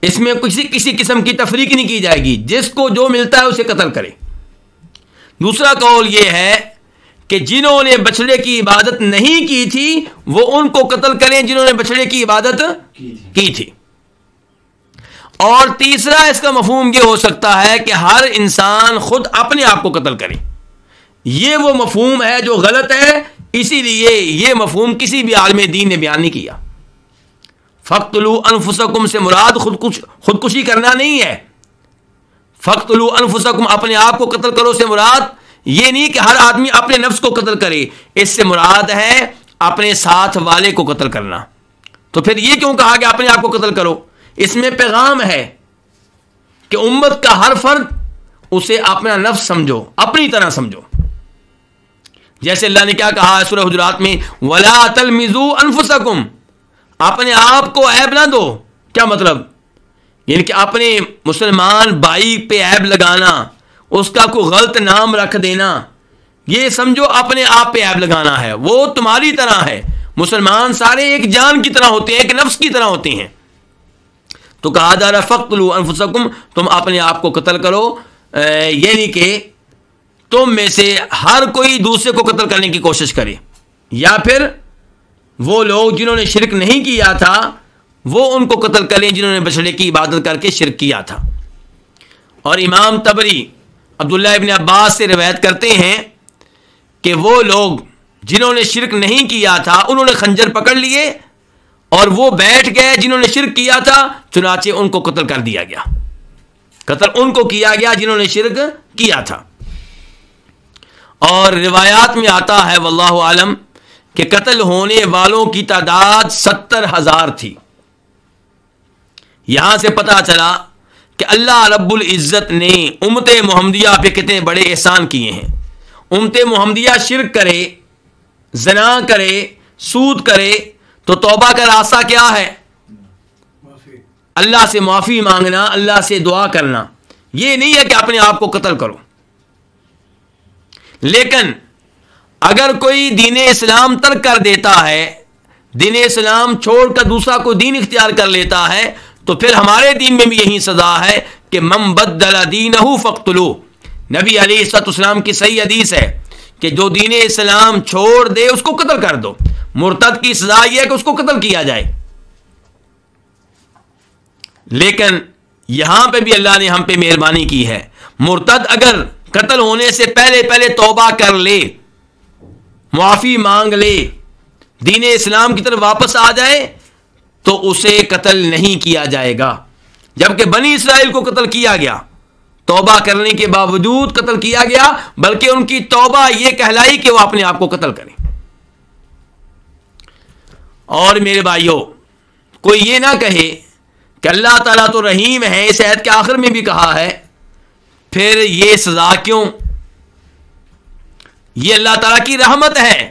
اس میں کسی قسم کی تفریق نہیں کی جائے گی, جس کو جو ملتا ہے اسے قتل کرے. دوسرا قول یہ ہے کہ جنہوں نے بچڑے کی عبادت نہیں کی تھی وہ ان کو قتل کریں جنہوں نے بچڑے کی عبادت کی تھی. اور تیسرا اس کا مفہوم یہ ہو سکتا ہے کہ ہر انسان خود اپنے آپ کو قتل کرے. یہ وہ مفہوم ہے جو غلط ہے, اسی لیے یہ مفہوم کسی بھی عالم دین نے بیان نہیں کیا. فَاقْتُلُوا أَنفُسَكُمْ سے مراد خودکشی کرنا نہیں ہے. فَاقْتُلُوا أَنفُسَكُمْ اپنے آپ کو قتل کرو سے مراد یہ نہیں کہ ہر آدمی اپنے نفس کو قتل کرے, اس سے مراد ہے اپنے ساتھ والے کو قتل کرنا. تو پھر یہ کیوں کہا کہ اپنے آپ کو قتل کرو؟ اس میں پیغام ہے کہ امت کا ہر فرد اسے اپنا نفس سمجھو, اپنی طرح سمجھو. جیسے اللہ نے کیا کہا سورہ حجرات میں, وَلَا تَلْمِزُوا أَنفُسَكُمْ. اپنے آپ کو عیب نہ دو. کیا مطلب؟ یعنی کہ اپنے مسلمان بھائی پہ عیب لگانا, اس کا کوئی غلط نام رکھ دینا, یہ سمجھو اپنے آپ پہ عیب لگانا ہے. وہ تمہاری طرح ہے. مسلمان سارے ایک جان کی طرح ہوتے ہیں, ایک نفس کی طرح ہوتے ہیں. تو کہا جا رہا فَاقْتُلُوا أَنفُسَكُمْ, تم اپنے آپ کو قتل کرو. یعنی کہ تم میں سے ہر کوئی دوسرے کو قتل کرنے کی کوشش کرے, یا پھر وہ لوگ جنہوں نے شرک نہیں کیا تھا وہ ان کو قتل کریں جنہوں نے بچڑے کی عبادت کر کے شرک کیا تھا. اور امام طبری عبداللہ ابن عباس سے روایت کرتے ہیں کہ وہ لوگ جنہوں نے شرک نہیں کیا تھا انہوں نے خنجر پکڑ لیے اور وہ بیٹھ گئے جنہوں نے شرک کیا تھا, چنانچہ ان کو قتل کر دیا گیا. قتل ان کو کیا گیا جنہوں نے شرک کیا تھا. اور روایات میں آتا ہے واللہ عالم کہ قتل ہونے والوں کی تعداد 70,000 تھی. یہاں سے پتہ چلا کہ اللہ رب العزت نے امت محمدیہ پہ کتنے بڑے احسان کیے ہیں. امت محمدیہ شرک کرے, زنا کرے, سود کرے تو توبہ کا راستہ کیا ہے؟ اللہ سے معافی مانگنا, اللہ سے دعا کرنا. یہ نہیں ہے کہ اپنے آپ کو قتل کرو. لیکن اگر کوئی دین اسلام ترک کر دیتا ہے, دین اسلام چھوڑ کر دوسرا کوئی دین اختیار کر لیتا ہے, تو پھر ہمارے دین میں بھی یہی سزا ہے کہ من بدل دینہ فاقتلوہ. نبی علیہ الصلوۃ والسلام کی صحیح حدیث ہے کہ جو دین اسلام چھوڑ دے اس کو قتل کر دو. مرتد کی سزا یہ ہے کہ اس کو قتل کیا جائے. لیکن یہاں پہ بھی اللہ نے ہم پہ مہربانی کی ہے. مرتد اگر قتل ہونے سے پہلے توبہ کر لے, معافی مانگ لے, دین اسلام کی طرف واپس آ جائے تو اسے قتل نہیں کیا جائے گا. جبکہ بنی اسرائیل کو قتل کیا گیا, توبہ کرنے کے باوجود قتل کیا گیا, بلکہ ان کی توبہ یہ کہلائی کہ وہ اپنے آپ کو قتل کریں. اور میرے بھائیوں, کوئی یہ نہ کہے کہ اللہ تعالیٰ تو رحیم ہے, اس آیت کے آخر میں بھی کہا ہے, پھر یہ سزا کیوں؟ یہ اللہ تعالیٰ کی رحمت ہے.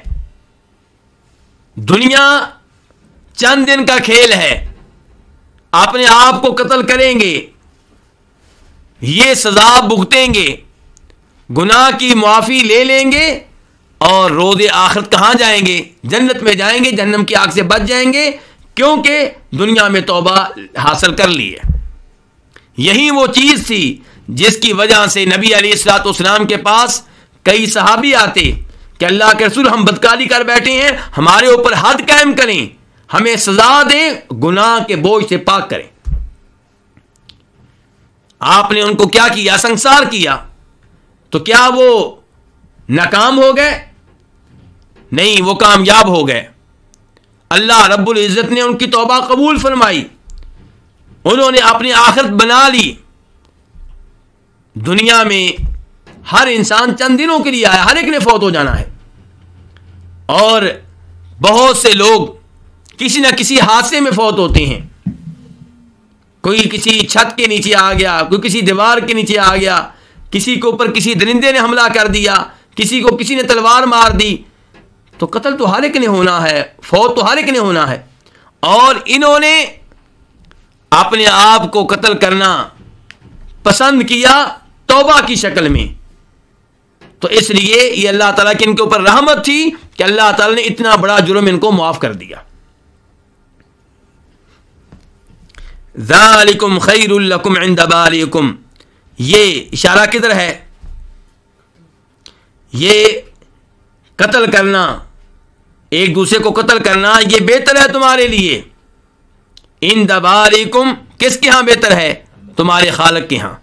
دنیا چند دن کا کھیل ہے, اپنے آپ کو قتل کریں گے, یہ سزا بھگتیں گے, گناہ کی معافی لے لیں گے, اور روز آخرت کہاں جائیں گے؟ جنت میں جائیں گے, جہنم کی آگ سے بچ جائیں گے, کیونکہ دنیا میں توبہ حاصل کر لی ہے. یہی وہ چیز تھی جس کی وجہ سے نبی علیہ الصلوۃ والسلام کے پاس کئی صحابی آتے کہ اللہ کے رسول ہم بدکاری کر بیٹھے ہیں, ہمارے اوپر حد قائم کریں, ہمیں سزا دیں, گناہ کے بوجھ سے پاک کریں. آپ نے ان کو کیا کیا؟ سنسار کیا. تو کیا وہ ناکام ہو گئے؟ نہیں, وہ کامیاب ہو گئے. اللہ رب العزت نے ان کی توبہ قبول فرمائی, انہوں نے اپنی آخرت بنا لی. دنیا میں ہر انسان چند دنوں کے لیے آیا, ہر ایک نے فوت ہو جانا ہے, اور بہت سے لوگ کسی نہ کسی حادثے میں فوت ہوتے ہیں. کوئی کسی چھت کے نیچے آ گیا, کوئی کسی دیوار کے نیچے آ گیا, کسی کے اوپر کسی درندے نے حملہ کر دیا, کسی کو کسی نے تلوار مار دی. تو قتل تو ہر ایک نے ہونا ہے, فوت تو ہر ایک نے ہونا ہے. اور انہوں نے اپنے آپ کو قتل کرنا پسند کیا توبہ کی شکل میں. تو اس لیے یہ اللہ تعالیٰ کی ان کے اوپر رحمت تھی کہ اللہ تعالیٰ نے اتنا بڑا جرم ان کو معاف کر دیا. ذالکم خیر لکم عند باریکم, یہ اشارہ کدھر ہے؟ یہ قتل کرنا, ایک دوسرے کو قتل کرنا, یہ بہتر ہے تمہارے لیے. عند باریکم, کس کے ہاں بہتر ہے؟ تمہارے خالق کے ہاں.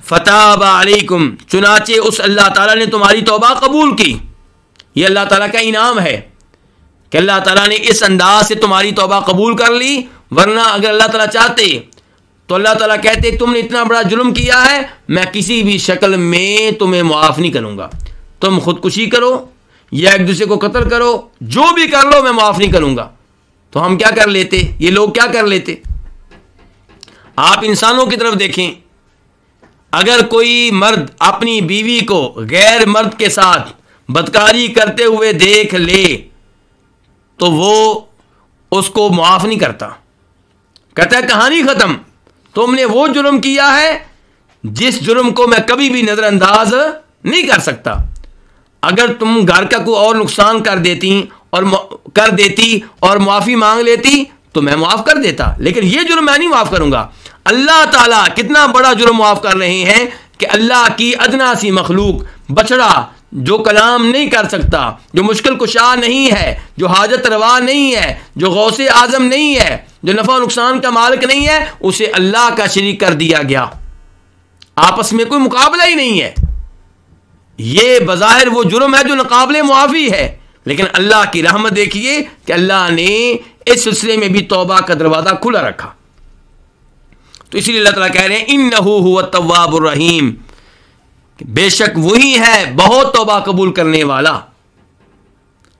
فتاب علیکم, چنانچہ اس اللہ تعالیٰ نے تمہاری توبہ قبول کی. یہ اللہ تعالیٰ کا انعام ہے کہ اللہ تعالیٰ نے اس انداز سے تمہاری توبہ قبول کر لی. ورنہ اگر اللہ تعالیٰ چاہتے تو اللہ تعالیٰ کہتے تم نے اتنا بڑا جرم کیا ہے, میں کسی بھی شکل میں تمہیں معاف نہیں کروں گا. تم خودکشی کرو یا ایک دوسرے کو قتل کرو, جو بھی کر لو میں معاف نہیں کروں گا. تو ہم کیا کر لیتے, یہ لوگ کیا کر لیتے؟ آپ انسانوں کی طرف دیکھیں, اگر کوئی مرد اپنی بیوی کو غیر مرد کے ساتھ بدکاری کرتے ہوئے دیکھ لے تو وہ اس کو معاف نہیں کرتا, کہتا ہے کہانی ختم, تم نے وہ جرم کیا ہے جس جرم کو میں کبھی بھی نظر انداز نہیں کر سکتا. اگر تم گھر کا کوئی اور نقصان کر دیتی اور معافی مانگ لیتی تو میں معاف کر دیتا, لیکن یہ جرم میں نہیں معاف کروں گا. اللہ تعالیٰ کتنا بڑا جرم معاف کر رہے ہیں کہ اللہ کی ادنا سی مخلوق, بچڑا جو کلام نہیں کر سکتا, جو مشکل کشا نہیں ہے, جو حاجت روا نہیں ہے, جو غوث اعظم نہیں ہے, جو نفع و نقصان کا مالک نہیں ہے, اسے اللہ کا شریک کر دیا گیا. آپس میں کوئی مقابلہ ہی نہیں ہے. یہ بظاہر وہ جرم ہے جو ناقابل معافی ہے, لیکن اللہ کی رحمت دیکھیے کہ اللہ نے اس سلسلے میں بھی توبہ کا دروازہ کھلا رکھا. تو اسی لیے اللہ تعالیٰ کہہ رہے ہیں انہ هو التواب الرحیم, بے شک وہی ہے بہت توبہ قبول کرنے والا.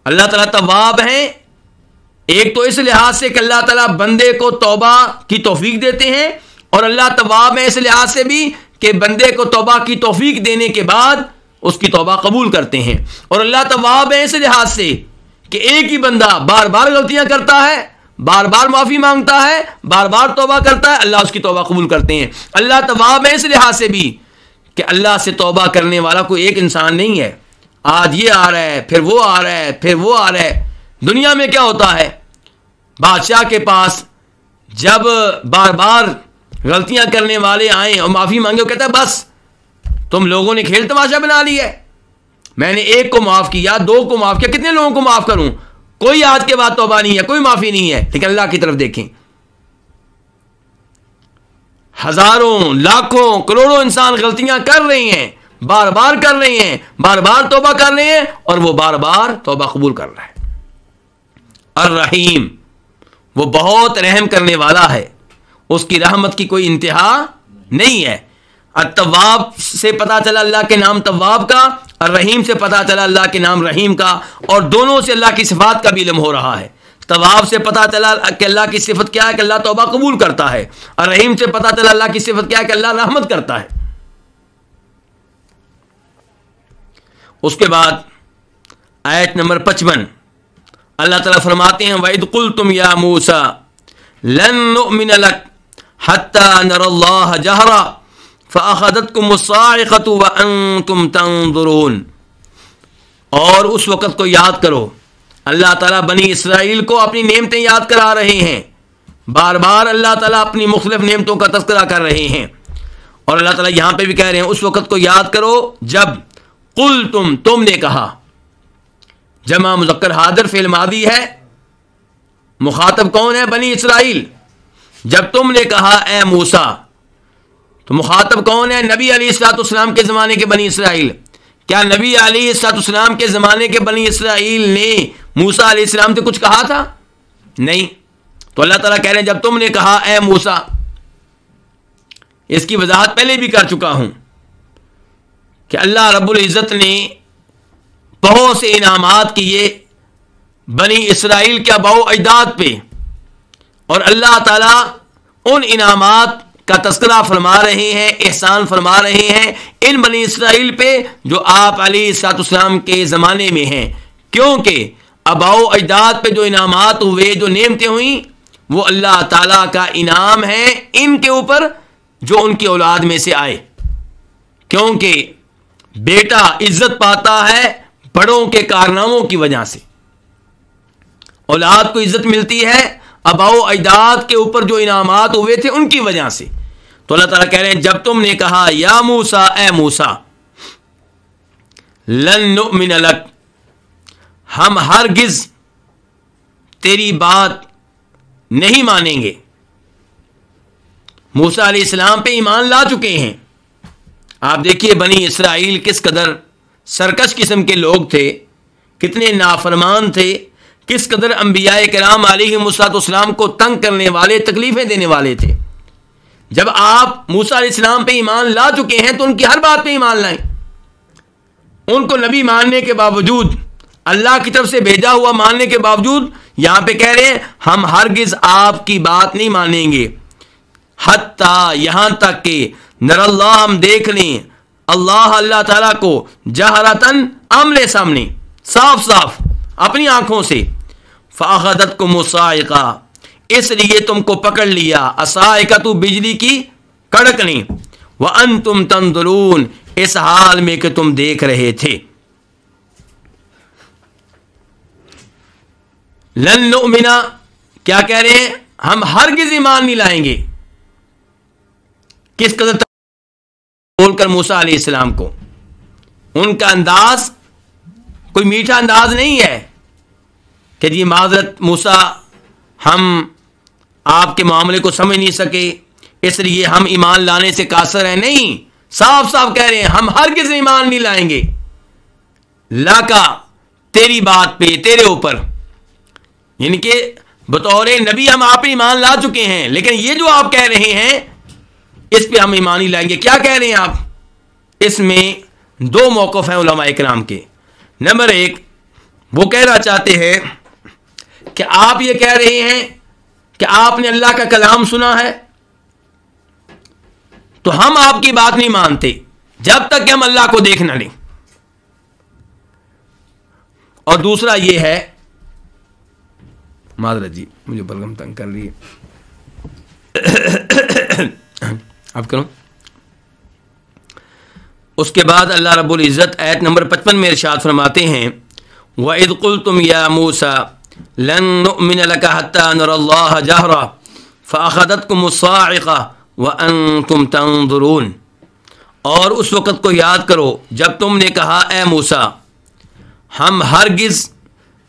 اللہ تعالیٰ تواب ہیں, ایک تو اس لحاظ سے کہ اللہ تعالیٰ بندے کو توبہ کی توفیق دیتے ہیں, اور اللہ تواب ہے اس لحاظ سے بھی کہ بندے کو توبہ کی توفیق دینے کے بعد اس کی توبہ قبول کرتے ہیں. اور اللہ تواب ہے اس لحاظ سے کہ ایک ہی بندہ بار بار غلطیاں کرتا ہے, بار بار معافی مانگتا ہے, بار بار توبہ کرتا ہے, اللہ اس کی توبہ قبول کرتے ہیں. اللہ تواب ہے اس لحاظ سے بھی کہ اللہ سے توبہ کرنے والا کوئی ایک انسان نہیں ہے. آج یہ آ رہا ہے, پھر وہ آ رہا ہے, پھر وہ آ رہا ہے. دنیا میں کیا ہوتا ہے, بادشاہ کے پاس جب بار بار غلطیاں کرنے والے آئیں اور معافی مانگے، وہ کہتا ہے بس تم لوگوں نے کھیل تماشا بنا لی ہے، میں نے ایک کو معاف کیا، دو کو معاف کیا، کتنے لوگوں کو معاف کروں؟ کوئی آج کے بعد توبہ نہیں ہے، کوئی معافی نہیں ہے۔ لیکن اللہ کی طرف دیکھیں، ہزاروں، لاکھوں، کروڑوں انسان غلطیاں کر رہے ہیں، بار بار کر رہے ہیں، بار بار توبہ کر رہے ہیں، اور وہ بار بار توبہ قبول کر رہا ہے۔ الرحیم، وہ بہت رحم کرنے والا ہے، اس کی رحمت کی کوئی انتہا نہیں ہے۔ التواب سے پتا چلا اللہ کے نام تواب کا، الرحیم سے پتا چلا اللہ کے نام رحیم کا، اور دونوں سے اللہ کی صفات کا بھی علم ہو رہا ہے۔ تواب سے پتا چلا کہ اللہ کی صفت کیا ہے کہ اللہ توبہ قبول کرتا ہے، اور رحیم سے پتا چلا اللہ کی صفت کیا ہے کہ اللہ رحمت کرتا ہے۔ اس کے بعد آیت نمبر 55 اللہ تعالیٰ فرماتے ہیں وَإِذْ قُلْتُمْ يَا مُوسَى لَن نُؤْمِنَ لَكَ حَتَّى نَرَى اللَّهَ جَهْرًا فَأَخَذَتْكُمُ الصَّاعِقَةُ وَأَنْتُمْ تَنظُرُونَ۔ اور اس وقت کو یاد کرو، اللہ تعالیٰ بنی اسرائیل کو اپنی نعمتیں یاد کرا رہے ہیں، بار بار اللہ تعالیٰ اپنی مختلف نعمتوں کا تذکرہ کر رہے ہیں، اور اللہ تعالیٰ یہاں پہ بھی کہہ رہے ہیں اس وقت کو یاد کرو جب قلتم، تم نے کہا، جمع مذکر حاضر فعل ماضی ہے، مخاطب کون ہے؟ بنی اسرائیل۔ جب تم نے کہا اے موسیٰ، تو مخاطب کون ہے؟ نبی علیہ الصلوۃ والسلام کے زمانے کے بنی اسرائیل۔ کیا نبی علیہ الصلوۃ والسلام کے زمانے کے بنی اسرائیل نے موسیٰ علیہ السلام سے کچھ کہا تھا؟ نہیں۔ تو اللہ تعالیٰ کہہ رہے ہیں جب تم نے کہا اے موسیٰ، اس کی وضاحت پہلے بھی کر چکا ہوں کہ اللہ رب العزت نے بہت سے انعامات کیے بنی اسرائیل کے آباء و اجداد پہ، اور اللہ تعالیٰ ان انعامات کا تذکرہ فرما رہے ہیں، احسان فرما رہے ہیں ان بنی اسرائیل پہ جو آپ علیہ الصلوۃ والسلام کے زمانے میں ہیں، کیونکہ آباء و اجداد پہ جو انعامات ہوئے، جو نعمتیں ہوئیں، وہ اللہ تعالیٰ کا انعام ہے ان کے اوپر جو ان کی اولاد میں سے آئے، کیونکہ بیٹا عزت پاتا ہے بڑوں کے کارناموں کی وجہ سے، اولاد کو عزت ملتی ہے آباء و اجداد کے اوپر جو انعامات ہوئے تھے ان کی وجہ سے۔ تو اللہ تعالیٰ کہہ رہے ہیں جب تم نے کہا یا موسیٰ، اے موسیٰ، لن نؤمن لک، ہم ہرگز تیری بات نہیں مانیں گے۔ موسیٰ علیہ السلام پہ ایمان لا چکے ہیں۔ آپ دیکھیے بنی اسرائیل کس قدر سرکش قسم کے لوگ تھے، کتنے نافرمان تھے، کس قدر انبیاء کرام علیہ السلام کو تنگ کرنے والے، تکلیفیں دینے والے تھے۔ جب آپ موسیٰ علیہ السلام پہ ایمان لا چکے ہیں تو ان کی ہر بات پہ ایمان لائیں۔ ان کو نبی ماننے کے باوجود، اللہ کی طرف سے بھیجا ہوا ماننے کے باوجود، یہاں پہ کہہ رہے ہیں ہم ہرگز آپ کی بات نہیں مانیں گے، حتیٰ، یہاں تک کہ نر اللہ، ہم دیکھ لیں اللہ تعالیٰ کو، جہرتاً، آمنے سامنے، صاف صاف اپنی آنکھوں سے، فاخذتکم الصاعقہ، اس لیے تم کو پکڑ لیا، الصاعقہ بجلی کی کڑکنی، وانتم تنظرون، اس حال میں کہ تم دیکھ رہے تھے۔ لن نؤمن، کیا کہہ رہے ہیں؟ ہم ہرگز ایمان نہیں لائیں گے۔ کس قدر بول کر موسیٰ علیہ السلام کو، ان کا انداز کوئی میٹھا انداز نہیں ہے کہ جی معذرت موسیٰ، ہم آپ کے معاملے کو سمجھ نہیں سکے اس لیے ہم ایمان لانے سے قاصر ہیں۔ نہیں، صاف صاف کہہ رہے ہیں ہم ہرگز ایمان نہیں لائیں گے، لاکا، تیری بات پہ، تیرے اوپر، یعنی کہ بطور نبی ہم آپ پہ ایمان لا چکے ہیں، لیکن یہ جو آپ کہہ رہے ہیں اس پہ ہم ایمان نہیں لائیں گے۔ کیا کہہ رہے ہیں آپ؟ اس میں دو موقف ہیں علماء کرام کے۔ نمبر ایک، وہ کہنا چاہتے ہیں کہ آپ یہ کہہ رہے ہیں کہ آپ نے اللہ کا کلام سنا ہے تو ہم آپ کی بات نہیں مانتے جب تک کہ ہم اللہ کو دیکھ نہ لیں۔ اور دوسرا یہ ہے، معذرت جی مجھے بلغم تنگ کر رہی ہے، اب کروں۔ اس کے بعد اللہ رب العزت آیت نمبر 55 میں ارشاد فرماتے ہیں وَإِذْ قُلْتُمْ يَا مُوسَى لَن نُؤْمِنَ لَكَ حَتَّى نَرَى اللَّهَ جَهْرًا فأخذتكم الصاعقة وأنتم تنظرون، اور اس وقت کو یاد کرو جب تم نے کہا اے موسیٰ ہم ہرگز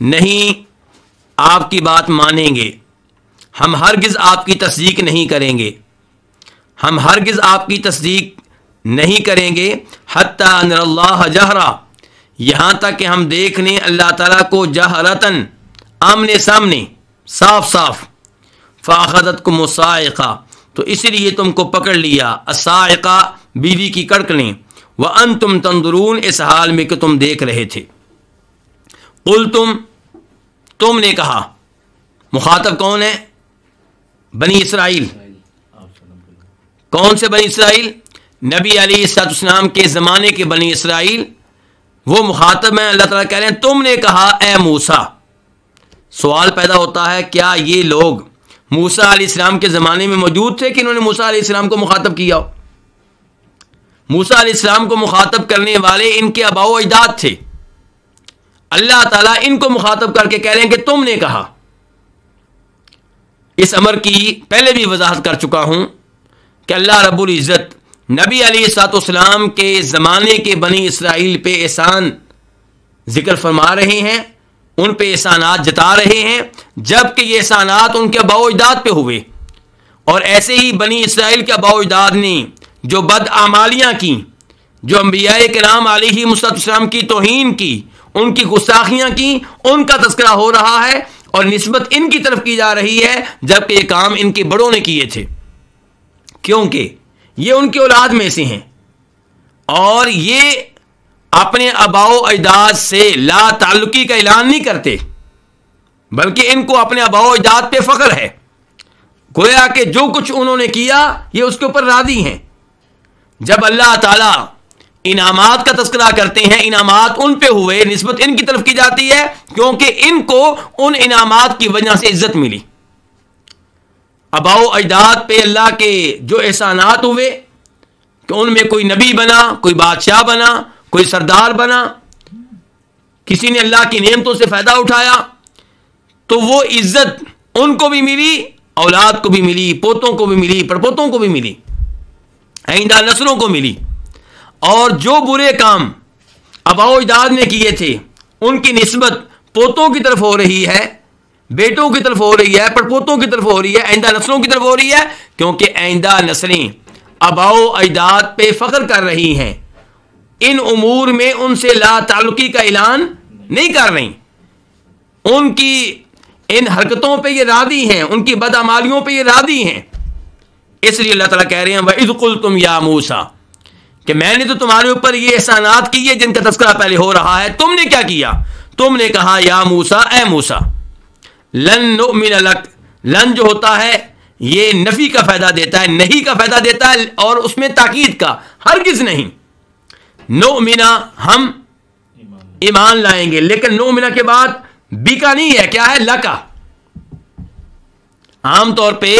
نہیں آپ کی بات مانیں گے، ہم ہرگز آپ کی تصدیق نہیں کریں گے، ہم ہرگز آپ کی تصدیق نہیں کریں گے حتی نر اللہ جہرا، یہاں تک کہ ہم دیکھ لیں اللہ تعالیٰ کو جہرتن، آمنے سامنے، صاف صاف. فاخذتکم الصاعقہ، تو اس لیے تم کو پکڑ لیا، الصاعقہ بیوی کی کڑکنے، وانتم تنظرون، اس حال میں کہ تم دیکھ رہے تھے. قلتم، تم نے کہا، مخاطب کون ہے؟ بنی اسرائیل. کون سے بنی اسرائیل؟ نبی علیہ الصلوۃ والسلام کے زمانے کے بنی اسرائیل، وہ مخاطب ہیں. اللہ تعالیٰ کہہ رہے ہیں تم نے کہا اے موسیٰ. سوال پیدا ہوتا ہے کیا یہ لوگ موسیٰ علیہ السلام کے زمانے میں موجود تھے کہ انہوں نے موسیٰ علیہ السلام کو مخاطب کیا ہو؟ موسیٰ علیہ السلام کو مخاطب کرنے والے ان کے آباء و اجداد تھے. اللہ تعالیٰ ان کو مخاطب کر کے کہہ رہے ہیں کہ تم نے کہا. اس امر کی پہلے بھی وضاحت کر چکا ہوں کہ اللہ رب العزت نبی علیہ الصلوۃ والسلام کے زمانے کے بنی اسرائیل پہ احسان ذکر فرما رہے ہیں، ان پہ احسانات جتا رہے ہیں، جب کہ یہ احسانات ان کے آباء و اجداد پہ ہوئے. اور ایسے ہی بنی اسرائیل کے آباء و اجداد نے جو بدعمالیاں کی، جو انبیاء کرام علیہ السلام کی توہین کی، ان کی گستاخیاں کی، ان کا تذکرہ ہو رہا ہے اور نسبت ان کی طرف کی جا رہی ہے، جبکہ یہ کام ان کے بڑوں نے کیے تھے، کیونکہ یہ ان کی اولاد میں سے ہیں اور یہ اپنے آباء و اجداد سے لا تعلقی کا اعلان نہیں کرتے، بلکہ ان کو اپنے آباء و اجداد پہ فخر ہے. گویا کہ جو کچھ انہوں نے کیا یہ اس کے اوپر راضی ہیں. جب اللہ تعالیٰ انعامات کا تذکرہ کرتے ہیں، انعامات ان پہ ہوئے، نسبت ان کی طرف کی جاتی ہے کیونکہ ان کو ان انعامات کی وجہ سے عزت ملی. آباء و اجداد پہ اللہ کے جو احسانات ہوئے کہ ان میں کوئی نبی بنا، کوئی بادشاہ بنا، کوئی سردار بنا، کسی نے اللہ کی نعمتوں سے فائدہ اٹھایا، تو وہ عزت ان کو بھی ملی، اولاد کو بھی ملی، پوتوں کو بھی ملی، پڑپوتوں کو بھی ملی، آئندہ نسلوں کو ملی. اور جو برے کام آباء و اجداد نے کیے تھے ان کی نسبت پوتوں کی طرف ہو رہی ہے، بیٹوں کی طرف ہو رہی ہے، پڑپوتوں کی طرف ہو رہی ہے، آئندہ نسلوں کی طرف ہو رہی ہے، کیونکہ آئندہ نسلیں آباء و اجداد پہ فخر کر رہی ہیں، ان امور میں ان سے لا تعلقی کا اعلان نہیں کر رہی، ان کی ان حرکتوں پہ یہ راضی ہیں، ان کی بدعمالیوں پہ یہ راضی ہیں. اس لیے اللہ تعالیٰ کہہ رہے ہیں وَإِذْ قُلْتُمْ يَا مُوسَىٰ، کہ میں نے تو تمہارے اوپر یہ احسانات کیے جن کا تذکرہ پہلے ہو رہا ہے، تم نے کیا کیا؟ تم نے کہا یا موسیٰ، اے موسیٰ، لن نؤمن لک، لن جو ہوتا ہے یہ نفی کا فائدہ دیتا ہے، نہیں کا فائدہ دیتا ہے، اور اس میں تاکید کا، ہرگز نہیں. نؤمنا، ہم ایمان لائیں گے، لیکن نؤمنا کے بعد بی کا نہیں ہے، کیا ہے؟ لکا. عام طور پہ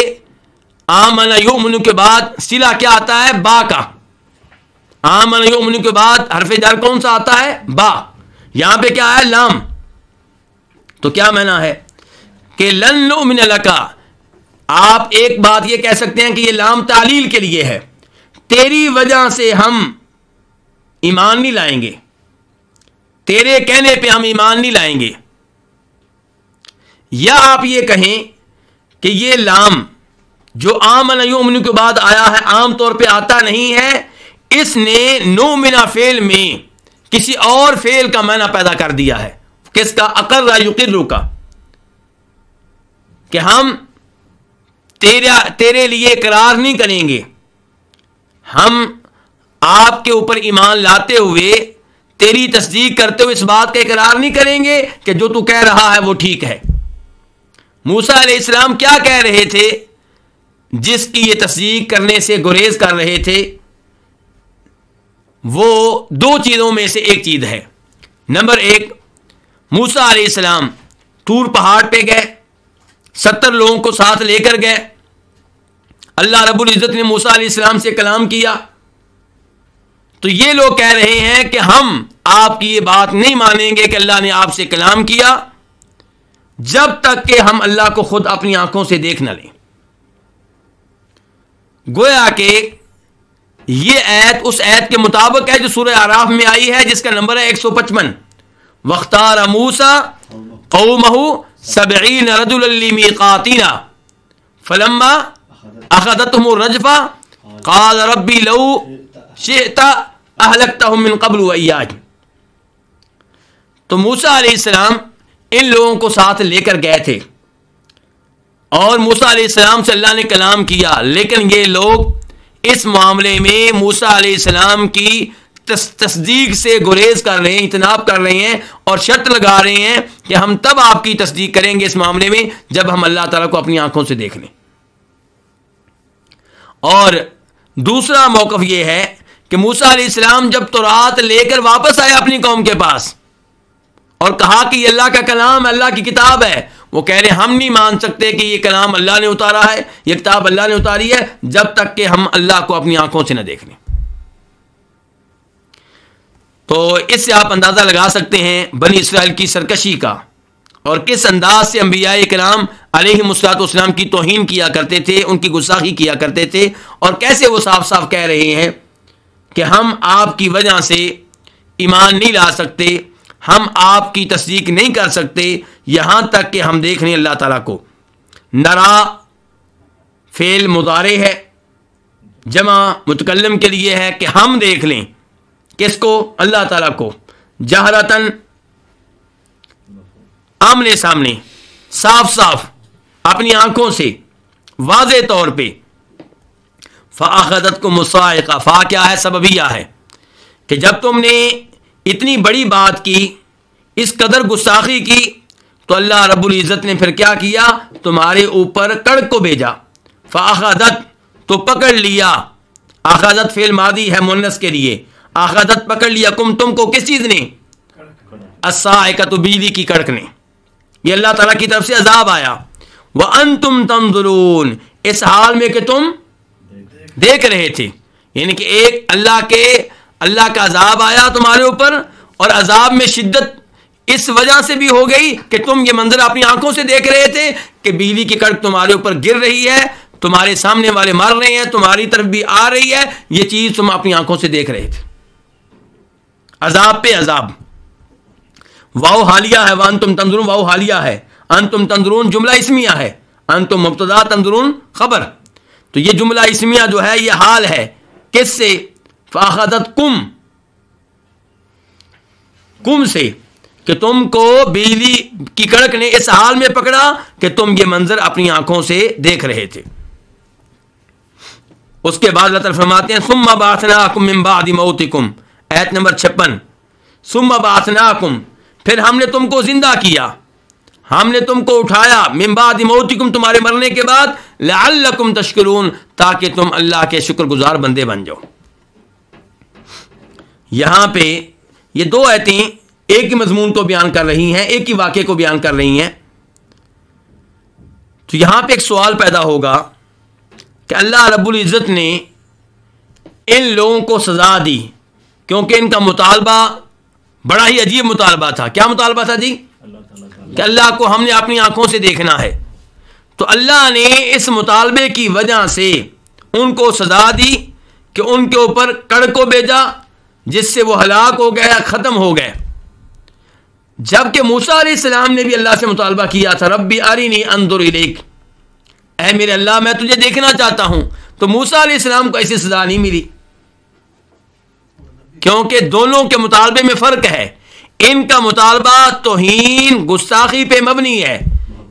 آمن یؤمن کے بعد صلہ کیا آتا ہے؟ با کا. آمن یؤمن کے بعد حرف جر کون سا آتا ہے؟ با. یہاں پہ کیا ہے؟ لام. تو کیا معنی ہے کہ لن نؤمن لکا؟ آپ ایک بات یہ کہہ سکتے ہیں کہ یہ لام تعلیل کے لیے ہے، تیری وجہ سے ہم ایمان نہیں لائیں گے، تیرے کہنے پہ ہم ایمان نہیں لائیں گے. یا آپ یہ کہیں کہ یہ لام جو آمن یؤمن کے بعد آیا ہے عام طور پہ آتا نہیں ہے، اس نے نؤمن فعل میں کسی اور فعل کا معنی پیدا کر دیا ہے. کس کا؟ اقر یقر کا، کہ ہم تیرے لیے اقرار نہیں کریں گے، ہم آپ کے اوپر ایمان لاتے ہوئے تیری تصدیق کرتے ہوئے اس بات کا اقرار نہیں کریں گے کہ جو تو کہہ رہا ہے وہ ٹھیک ہے. موسیٰ علیہ السلام کیا کہہ رہے تھے جس کی یہ تصدیق کرنے سے گریز کر رہے تھے؟ وہ دو چیزوں میں سے ایک چیز ہے. نمبر ایک، موسیٰ علیہ السلام طور پہاڑ پہ گئے، 70 لوگوں کو ساتھ لے کر گئے، اللہ رب العزت نے موسیٰ علیہ السلام سے کلام کیا، تو یہ لوگ کہہ رہے ہیں کہ ہم آپ کی یہ بات نہیں مانیں گے کہ اللہ نے آپ سے کلام کیا جب تک کہ ہم اللہ کو خود اپنی آنکھوں سے دیکھ نہ لیں. گویا کہ یہ آیت اس آیت کے مطابق ہے جو سورہ اعراف میں آئی ہے جس کا نمبر ہے 155. وَاخْتَارَ مُوسَىٰ قَوْمَهُ 70 رَجُلًا لِمِيقَاتِنَا فَلَمَّا أَخَذَتْهُمُ الرَّجْفَةُ قَالَ رَبِّ لَوْ شِئْتَ أَهْلَكْتَهُم مِّن قَبْلُ وَإِيَّايَ. تو موسیٰ علیہ السلام ان لوگوں کو ساتھ لے کر گئے تھے اور موسیٰ علیہ السلام سے اللہ نے کلام کیا, لیکن یہ لوگ اس معاملے میں موسیٰ علیہ السلام کی تصدیق سے گریز کر رہے ہیں, اجتناب کر رہے ہیں اور شرط لگا رہے ہیں کہ ہم تب آپ کی تصدیق کریں گے اس معاملے میں جب ہم اللہ تعالیٰ کو اپنی آنکھوں سے دیکھ لیں. اور دوسرا موقف یہ ہے کہ موسیٰ علیہ السلام جب تورات لے کر واپس آئے اپنی قوم کے پاس اور کہا کہ یہ اللہ کا کلام, اللہ کی کتاب ہے, وہ کہہ رہے ہیں ہم نہیں مان سکتے کہ یہ کلام اللہ نے اتارا ہے, یہ کتاب اللہ نے اتاری ہے جب تک کہ ہم اللہ کو اپنی آنکھوں سے نہ دیکھ لیں. تو اس سے آپ اندازہ لگا سکتے ہیں بنی اسرائیل کی سرکشی کا اور کس انداز سے انبیاء کرام علیہم الصلوۃ والسلام کی توہین کیا کرتے تھے, ان کی گستاخی کیا کرتے تھے, اور کیسے وہ صاف صاف کہہ رہے ہیں کہ ہم آپ کی وجہ سے ایمان نہیں لا سکتے, ہم آپ کی تصدیق نہیں کر سکتے یہاں تک کہ ہم دیکھ لیں اللہ تعالیٰ کو. نرا فعل مضارع ہے, جمع متکلم کے لیے ہے کہ ہم دیکھ لیں کس کو, اللہ تعالیٰ کو, جہرتن آمنے سامنے, صاف صاف اپنی آنکھوں سے واضح طور پہ. فَأَخَذَتْكُمُ الصَّاعِقَةُ, فا کیا ہے, سببیہ ہے کہ جب تم نے اتنی بڑی بات کی, اس قدر گستاخی کی, تو اللہ رب العزت نے پھر کیا کیا, تمہارے اوپر کڑک کو بھیجا. فَأَخَذَتْ, تو پکڑ لیا, اخذت فعل ماضی ہے مؤنث کے لیے, اخذت پکڑ لیا, تم کو کس چیز نے, الصاعقۃ, بجلی کی کڑک نے. یہ اللہ تعالیٰ کی طرف سے عذاب آیا. وَأَنْتُمْ تَنظُرُونَ, اس حال میں کہ تم دیکھ رہے تھے, یعنی کہ ایک اللہ کا عذاب آیا تمہارے اوپر, اور عذاب میں شدت اس وجہ سے بھی ہو گئی کہ تم یہ منظر اپنی آنکھوں سے دیکھ رہے تھے کہ بجلی کی کڑک تمہارے اوپر گر رہی ہے, تمہارے سامنے والے مر رہے ہیں, تمہاری طرف بھی آ رہی ہے, یہ چیز تم اپنی آنکھوں سے دیکھ رہے تھے. عذاب پہ عذاب. واو حالیہ ہے, وانتم تنظرون واو حالیہ ہے, انتم تنظرون جملہ اسمیہ ہے, انتم مبتدا تنظرون خبر. تو یہ جملہ اسمیہ جو ہے یہ حال ہے کس سے, فاخذتکم, کم سے, کہ تم کو بجلی کی کڑک نے اس حال میں پکڑا کہ تم یہ منظر اپنی آنکھوں سے دیکھ رہے تھے. اس کے بعد اللہ تعالیٰ فرماتے ہیں ثم بعثناکم من بعد موتکم, آیت نمبر 56. ثم بعثناکم, پھر ہم نے تم کو زندہ کیا, ہم نے تم کو اٹھایا, من بعد موتکم, تمہارے مرنے کے بعد, لعلکم تشکرون, تاکہ تم اللہ کے شکر گزار بندے بن جاؤ. یہاں پہ یہ دو آیتیں ایک ہی مضمون کو بیان کر رہی ہیں, ایک ہی واقعے کو بیان کر رہی ہیں. تو یہاں پہ ایک سوال پیدا ہوگا کہ اللہ رب العزت نے ان لوگوں کو سزا دی کیونکہ ان کا مطالبہ بڑا ہی عجیب مطالبہ تھا. کیا مطالبہ تھا جی؟ کہ اللہ کو ہم نے اپنی آنکھوں سے دیکھنا ہے. تو اللہ نے اس مطالبے کی وجہ سے ان کو سزا دی کہ ان کے اوپر کڑک کو بھیجا جس سے وہ ہلاک ہو گئے, ختم ہو گئے. جبکہ موسیٰ علیہ السلام نے بھی اللہ سے مطالبہ کیا تھا, ربی ارینی انظر الیک, اے میرے اللہ میں تجھے دیکھنا چاہتا ہوں. تو موسیٰ علیہ السلام کو ایسی سزا نہیں ملی کیونکہ دونوں کے مطالبے میں فرق ہے. ان کا مطالبہ توہین گستاخی پہ مبنی ہے,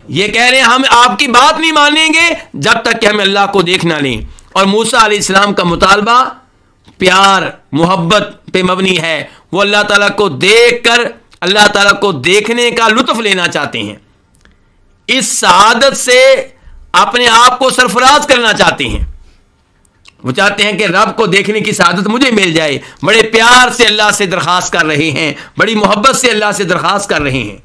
یہ کہہ رہے ہیں ہم آپ کی بات نہیں مانیں گے جب تک کہ ہم اللہ کو دیکھ نہ لیں. اور موسیٰ علیہ السلام کا مطالبہ پیار محبت پہ مبنی ہے, وہ اللہ تعالیٰ کو دیکھ کر اللہ تعالیٰ کو دیکھنے کا لطف لینا چاہتے ہیں, اس سعادت سے اپنے آپ کو سرفراز کرنا چاہتے ہیں. وہ چاہتے ہیں کہ رب کو دیکھنے کی سعادت مجھے مل جائے, بڑے پیار سے اللہ سے درخواست کر رہے ہیں, بڑی محبت سے اللہ سے درخواست کر رہے ہیں.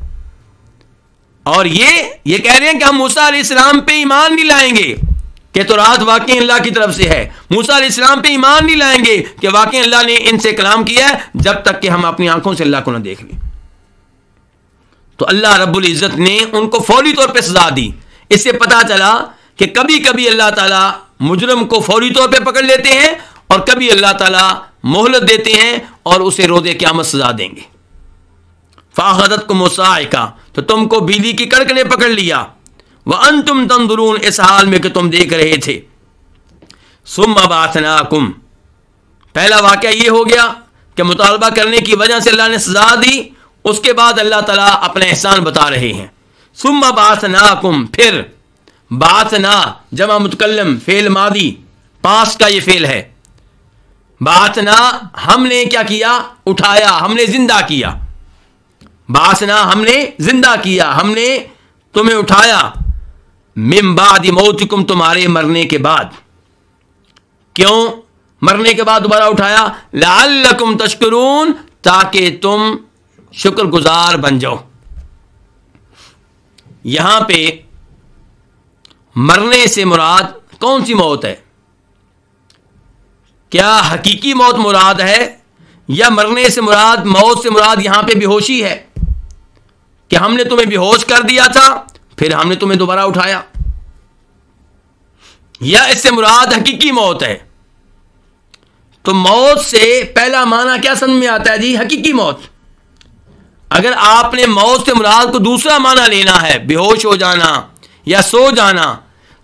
اور یہ کہہ رہے ہیں کہ ہم موسیٰ علیہ السلام پہ ایمان نہیں لائیں گے کہ تورات واقعی اللہ کی طرف سے ہے. موسیٰ علیہ السلام پہ ایمان نہیں لائیں گے کہ واقعی اللہ نے ان سے کلام کیا ہے جب تک کہ ہم اپنی آنکھوں سے اللہ کو نہ دیکھ لیں. تو اللہ رب العزت نے ان کو فوری طور پہ سزا دی. اس سے پتہ چلا کہ کبھی کبھی اللہ تعالیٰ مجرم کو فوری طور پہ پکڑ لیتے ہیں اور کبھی اللہ تعالیٰ مہلت دیتے ہیں اور اسے روز قیامت سزا دیں گے. فَأَخَذَتْكُمُ الصَّاعِقَةُ تو تم کو بجلی کی کڑک نے پکڑ لیا. وَأَنْتُمْ تَنظُرُونَ اس حال میں کہ تم دیکھ رہے تھے. ثُمَّ بَعَثْنَاكُمْ پہلا واقعہ یہ ہو گیا کہ مطالبہ کرنے کی وجہ سے اللہ نے سزا دی. اس کے بعد اللہ تعالیٰ اپنا احسان بتا رہے ہیں. ثُمَّ بَعَثْنَاكُمْ پھر بعثنا جمع متکلم فعل ماضی پاس کا یہ فعل ہے. بعثنا ہم نے کیا کیا؟ اٹھایا، ہم نے زندہ کیا. بعثنا ہم نے زندہ کیا، ہم نے تمہیں اٹھایا. من بعد موتکم تمہارے مرنے کے بعد. کیوں مرنے کے بعد دوبارہ اٹھایا؟ لعلکم تشکرون تاکہ تم شکر گزار بن جاؤ. یہاں پہ مرنے سے مراد کون سی موت ہے؟ کیا حقیقی موت مراد ہے یا مرنے سے مراد موت سے مراد یہاں پہ بے ہوشی ہے کہ ہم نے تمہیں بے ہوش کر دیا تھا پھر ہم نے تمہیں دوبارہ اٹھایا، یا اس سے مراد حقیقی موت ہے؟ تو موت سے پہلا معنی کیا سمجھ میں آتا ہے جی؟ حقیقی موت. اگر آپ نے موت سے مراد کو دوسرا معنی لینا ہے، بے ہوش ہو جانا یا سو جانا،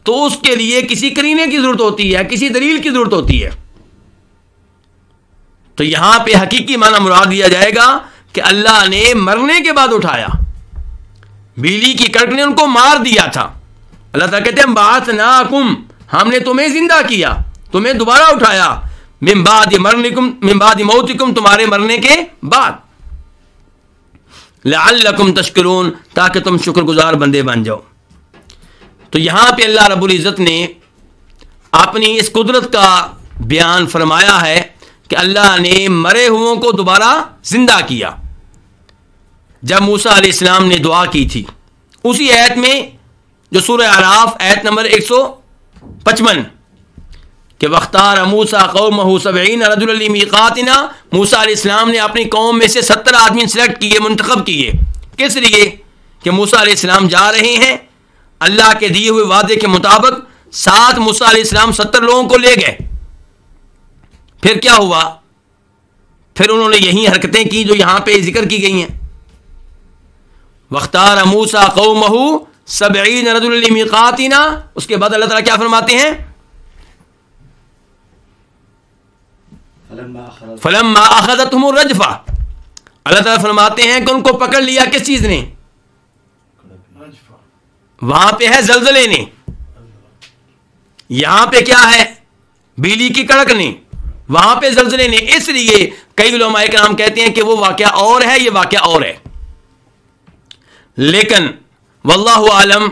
تو اس کے لیے کسی قرینے کی ضرورت ہوتی ہے، کسی دلیل کی ضرورت ہوتی ہے. تو یہاں پہ حقیقی معنی مراد دیا جائے گا کہ اللہ نے مرنے کے بعد اٹھایا. بجلی کی کڑک نے ان کو مار دیا تھا. اللہ تعالیٰ کہتے ہیں بعثناکم ہم نے تمہیں زندہ کیا، تمہیں دوبارہ اٹھایا. من بعد مرنکم من بعد موتکم تمہارے مرنے کے بعد. لعلکم تشکرون تاکہ تم شکر گزار بندے بن جاؤ. تو یہاں پہ اللہ رب العزت نے اپنی اس قدرت کا بیان فرمایا ہے کہ اللہ نے مرے ہوئوں کو دوبارہ زندہ کیا. جب موسیٰ علیہ السلام نے دعا کی تھی اسی آیت میں جو سورہ اعراف آیت نمبر 155 کہ وَاخْتَارَ مُوسَىٰ قَوْمَهُ 70 رَجُلًا لِمِيقَاتِنَا، موسیٰ علیہ السلام نے اپنی قوم میں سے 70 آدمی سلیکٹ کیے، منتخب کیے. کس لیے؟ کہ موسیٰ علیہ السلام جا رہے ہیں اللہ کے دیے ہوئے وعدے کے مطابق. ساتھ موسیٰ علیہ السلام 70 لوگوں کو لے گئے. پھر کیا ہوا؟ پھر انہوں نے یہی حرکتیں کی جو یہاں پہ ذکر کی گئی ہیں. وَاخْتَارَ مُوسَىٰ قَوْمَهُ 70 رَجُلًا لِمِيقَاتِنَا. اس کے بعد اللہ تعالیٰ کیا فرماتے ہیں؟ فَلَمَّا أَخَذَتْهُمُ الرَّجْفَةُ. اللہ تعالیٰ فرماتے ہیں کہ ان کو پکڑ لیا کس چیز نے؟ وہاں پہ ہے زلزلے نے، یہاں پہ کیا ہے؟ بجلی کی کڑک نے، وہاں پہ زلزلے نے. اس لیے کئی علماء کرام کہتے ہیں کہ وہ واقعہ اور ہے، یہ واقعہ اور ہے. لیکن واللہ عالم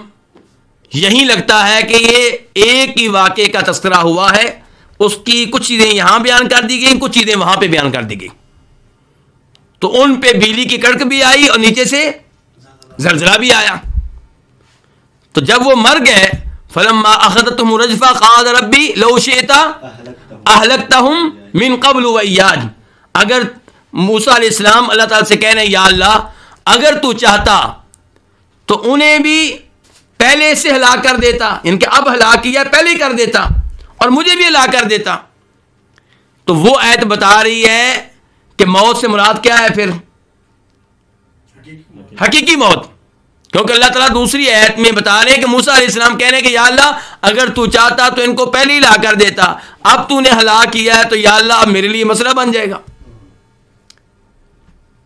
یہی لگتا ہے کہ یہ ایک ہی واقعے کا تذکرہ ہوا ہے. اس کی کچھ چیزیں یہاں بیان کر دی گئی، کچھ چیزیں وہاں پہ بیان کر دی گئی. تو ان پہ بجلی کی کڑک بھی آئی اور نیچے سے زلزلہ بھی آیا. تو جب وہ مر گئے فلما اخذتهم الرجفة قال ربي لو شئت اهلكتهم من قبل وإياي. اگر موسیٰ علیہ السلام اللہ تعالیٰ سے کہہ رہے ہیں یا اللہ اگر تو چاہتا تو انہیں بھی پہلے سے ہلاک کر دیتا، ان کے اب ہلاک کیا پہلے ہی کر دیتا اور مجھے بھی ہلاک کر دیتا. تو وہ آیت بتا رہی ہے کہ موت سے مراد کیا ہے؟ پھر حقیقی موت. کیونکہ اللہ تعالیٰ دوسری آیت میں بتا رہے ہیں کہ موسیٰ علیہ السلام کہہ رہے ہیں کہ یا اللہ اگر تو چاہتا تو ان کو پہلے ہی ہلاک کر دیتا، اب تو نے ہلاک کیا ہے تو یا اللہ اب میرے لیے مسئلہ بن جائے گا،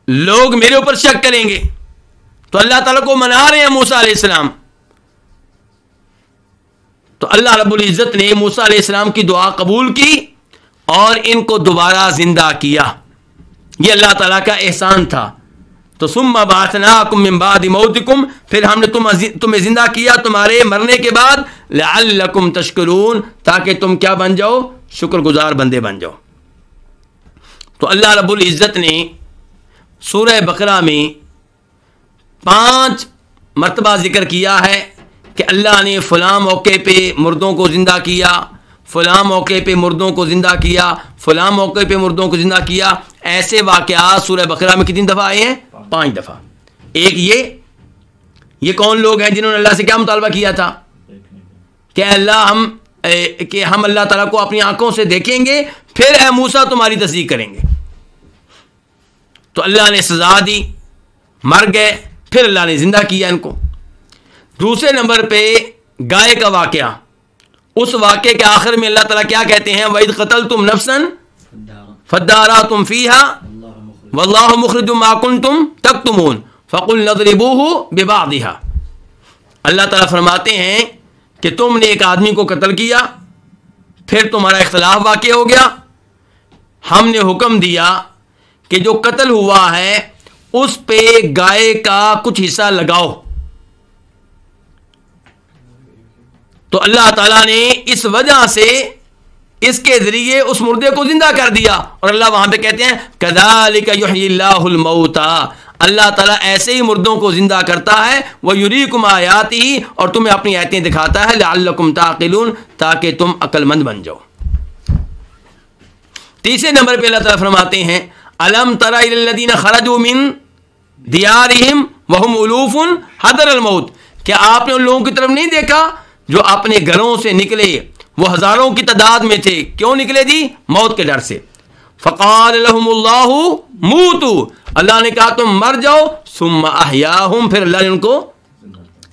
لوگ میرے اوپر شک کریں گے. تو اللہ تعالیٰ کو منا رہے ہیں موسیٰ علیہ السلام. تو اللہ رب العزت نے موسیٰ علیہ السلام کی دعا قبول کی اور ان کو دوبارہ زندہ کیا. یہ اللہ تعالیٰ کا احسان تھا. تو ثم بعثناکم من بعد موتکم پھر ہم نے تمہیں زندہ کیا تمہارے مرنے کے بعد لعلکم تشکرون تاکہ تم کیا بن جاؤ؟ شکر گزار بندے بن جاؤ. تو اللہ رب العزت نے سورہ بقرہ میں 5 مرتبہ ذکر کیا ہے کہ اللہ نے فلاں موقع پہ مردوں کو زندہ کیا، فلاں موقع پہ مردوں کو زندہ کیا، فلاں موقع پہ مردوں کو زندہ کیا. ایسے واقعات سورہ بقرہ میں کتنی دفعہ آئے ہیں؟ 5 دفعہ. ایک یہ کون لوگ ہیں جنہوں نے اللہ سے کیا مطالبہ کیا تھا کہ اللہ ہم کہ ہم اللہ تعالیٰ کو اپنی آنکھوں سے دیکھیں گے پھر اے موسیٰ تمہاری تصدیق کریں گے. تو اللہ نے سزا دی, مر گئے, پھر اللہ نے زندہ کیا ان کو. دوسرے نمبر پہ گائے کا واقعہ. اس واقعے کے آخر میں اللہ تعالیٰ کیا کہتے ہیں؟ وَإِذْ قَتَلْتُمْ نَفْسًا فَادَّارَأْتُمْ فِيهَا وَاللَّهُ مُخْرِجٌ مَا كُنْتُمْ تَكْتُمُونَ فَقُلْنَا اضْرِبُوهُ بِبَعْضِهَا. اللہ تعالیٰ فرماتے ہیں کہ تم نے ایک آدمی کو قتل کیا, پھر تمہارا اختلاف واقع ہو گیا, ہم نے حکم دیا کہ جو قتل ہوا ہے اس پہ گائے کا کچھ حصہ لگاؤ. تو اللہ تعالیٰ نے اس وجہ سے اس کے ذریعے اس مردے کو زندہ کر دیا. اور اللہ وہاں پہ کہتے ہیں کذالک یحیی اللہ الموتى, اللہ تعالیٰ ایسے ہی مردوں کو زندہ کرتا ہے. ویریکم آیاتہ, اور تمہیں اپنی آیتیں دکھاتا ہے. لعلکم تعقلون, تاکہ تم عقل مند بن جاؤ. تیسرے نمبر پہ اللہ تعالیٰ فرماتے ہیں الم تر الی الذین خرجوا من دیارہم وہم الوف حذر الموت, کیا آپ نے ان لوگوں کی طرف نہیں دیکھا جو اپنے گھروں سے نکلے, وہ ہزاروں کی تعداد میں تھے, کیوں نکلے جی؟ موت کے ڈر سے. فقال لهم اللہ موتوا, اللہ نے کہا تم مر جاؤ. ثم احیاہم, پھر اللہ نے ان کو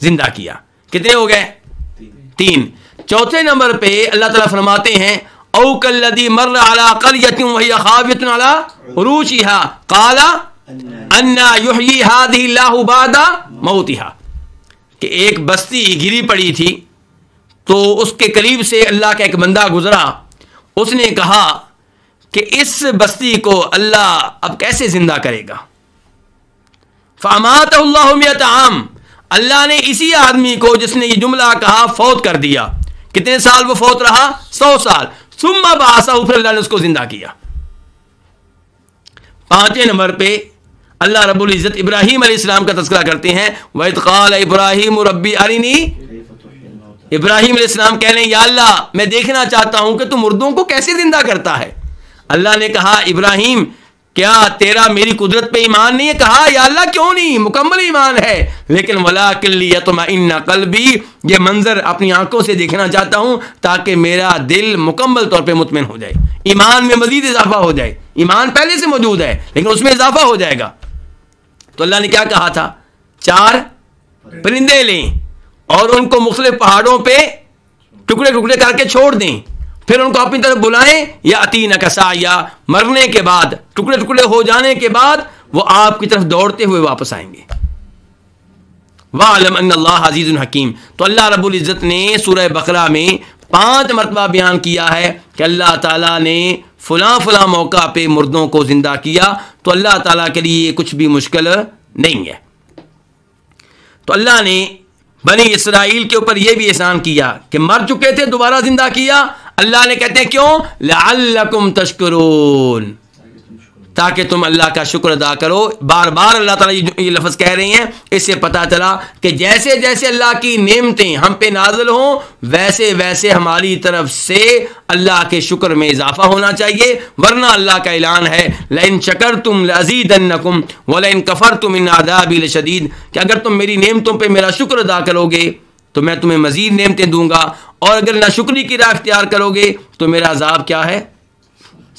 زندہ کیا. کتنے ہو گئے؟ 3. چوتھے نمبر پہ اللہ تعالیٰ فرماتے ہیں او کالذی مر علی قریۃ وہی خاویۃ علی عروشها قال انا یحیی ہذہ اللہ بعد موتها, کہ ایک بستی گری پڑی تھی تو اس کے قریب سے اللہ کا ایک بندہ گزرا, اس نے کہا کہ اس بستی کو اللہ اب کیسے زندہ کرے گا. فاماتہ اللہ 100 عام, اللہ نے اسی آدمی کو جس نے یہ جملہ کہا فوت کر دیا. کتنے سال وہ فوت رہا؟ 100 سال. ثم بعثہ, پھر اللہ نے اس کو زندہ کیا. 5 نمبر پہ اللہ رب العزت ابراہیم علیہ السلام کا تذکرہ کرتے ہیں. وَإِذْ قَالَ إِبْرَاهِيمُ رَبِّ أَرِنِي, ابراہیم علیہ السلام کہہ رہے ہیں یا اللہ میں دیکھنا چاہتا ہوں کہ تو مردوں کو کیسے زندہ کرتا ہے. اللہ نے کہا ابراہیم کیا تیرا میری قدرت پہ ایمان نہیں ہے؟ کہا یا اللہ کیوں نہیں, مکمل ایمان ہے, لیکن وَلَٰكِن لِيَطْمَئِنَّ قَلْبِي, یہ منظر اپنی آنکھوں سے دیکھنا چاہتا ہوں تاکہ میرا دل مکمل طور پہ مطمئن ہو جائے, ایمان میں مزید اضافہ ہو جائے. ایمان پہلے سے موجود ہے لیکن اس میں اضافہ ہو جائے گا. تو اللہ نے کیا کہا تھا؟ 4 پرندے لیں اور ان کو مختلف پہاڑوں پہ ٹکڑے ٹکڑے کر کے چھوڑ دیں, پھر ان کو اپنی طرف بلائیں. یا اتینک سعیا, مرنے کے بعد, ٹکڑے ٹکڑے ہو جانے کے بعد وہ آپ کی طرف دوڑتے ہوئے واپس آئیں گے. وَعْلَمْ أَنَّ اللَّهَ عَزِيزٌ حَكِيمٌ. تو اللہ رب العزت نے سورہ بقرہ میں 5 مرتبہ بیان کیا ہے کہ اللہ تعالیٰ نے فلاں فلاں موقع پہ مردوں کو زندہ کیا. تو اللہ تعالیٰ کے لیے کچھ بھی مشکل نہیں ہے. تو اللہ نے بنی اسرائیل کے اوپر یہ بھی احسان کیا کہ مر چکے تھے دوبارہ زندہ کیا. اللہ نے کہتے ہیں کیوں؟ لعلکم تشکرون, تاکہ تم اللہ کا شکر ادا کرو. بار بار اللہ تعالیٰ یہ لفظ کہہ رہے ہیں, اس سے پتہ چلا کہ جیسے جیسے اللہ کی نعمتیں ہم پہ نازل ہوں ویسے ویسے ہماری طرف سے اللہ کے شکر میں اضافہ ہونا چاہیے. ورنہ اللہ کا اعلان ہے لئن شکرتم لازیدنکم ولئن کفرتم ان عذابی لشدید, کہ اگر تم میری نعمتوں پہ میرا شکر ادا کرو گے تو میں تمہیں مزید نعمتیں دوں گا, اور اگر ناشکری کی راہ اختیار کرو گے تو میرا عذاب کیا ہے؟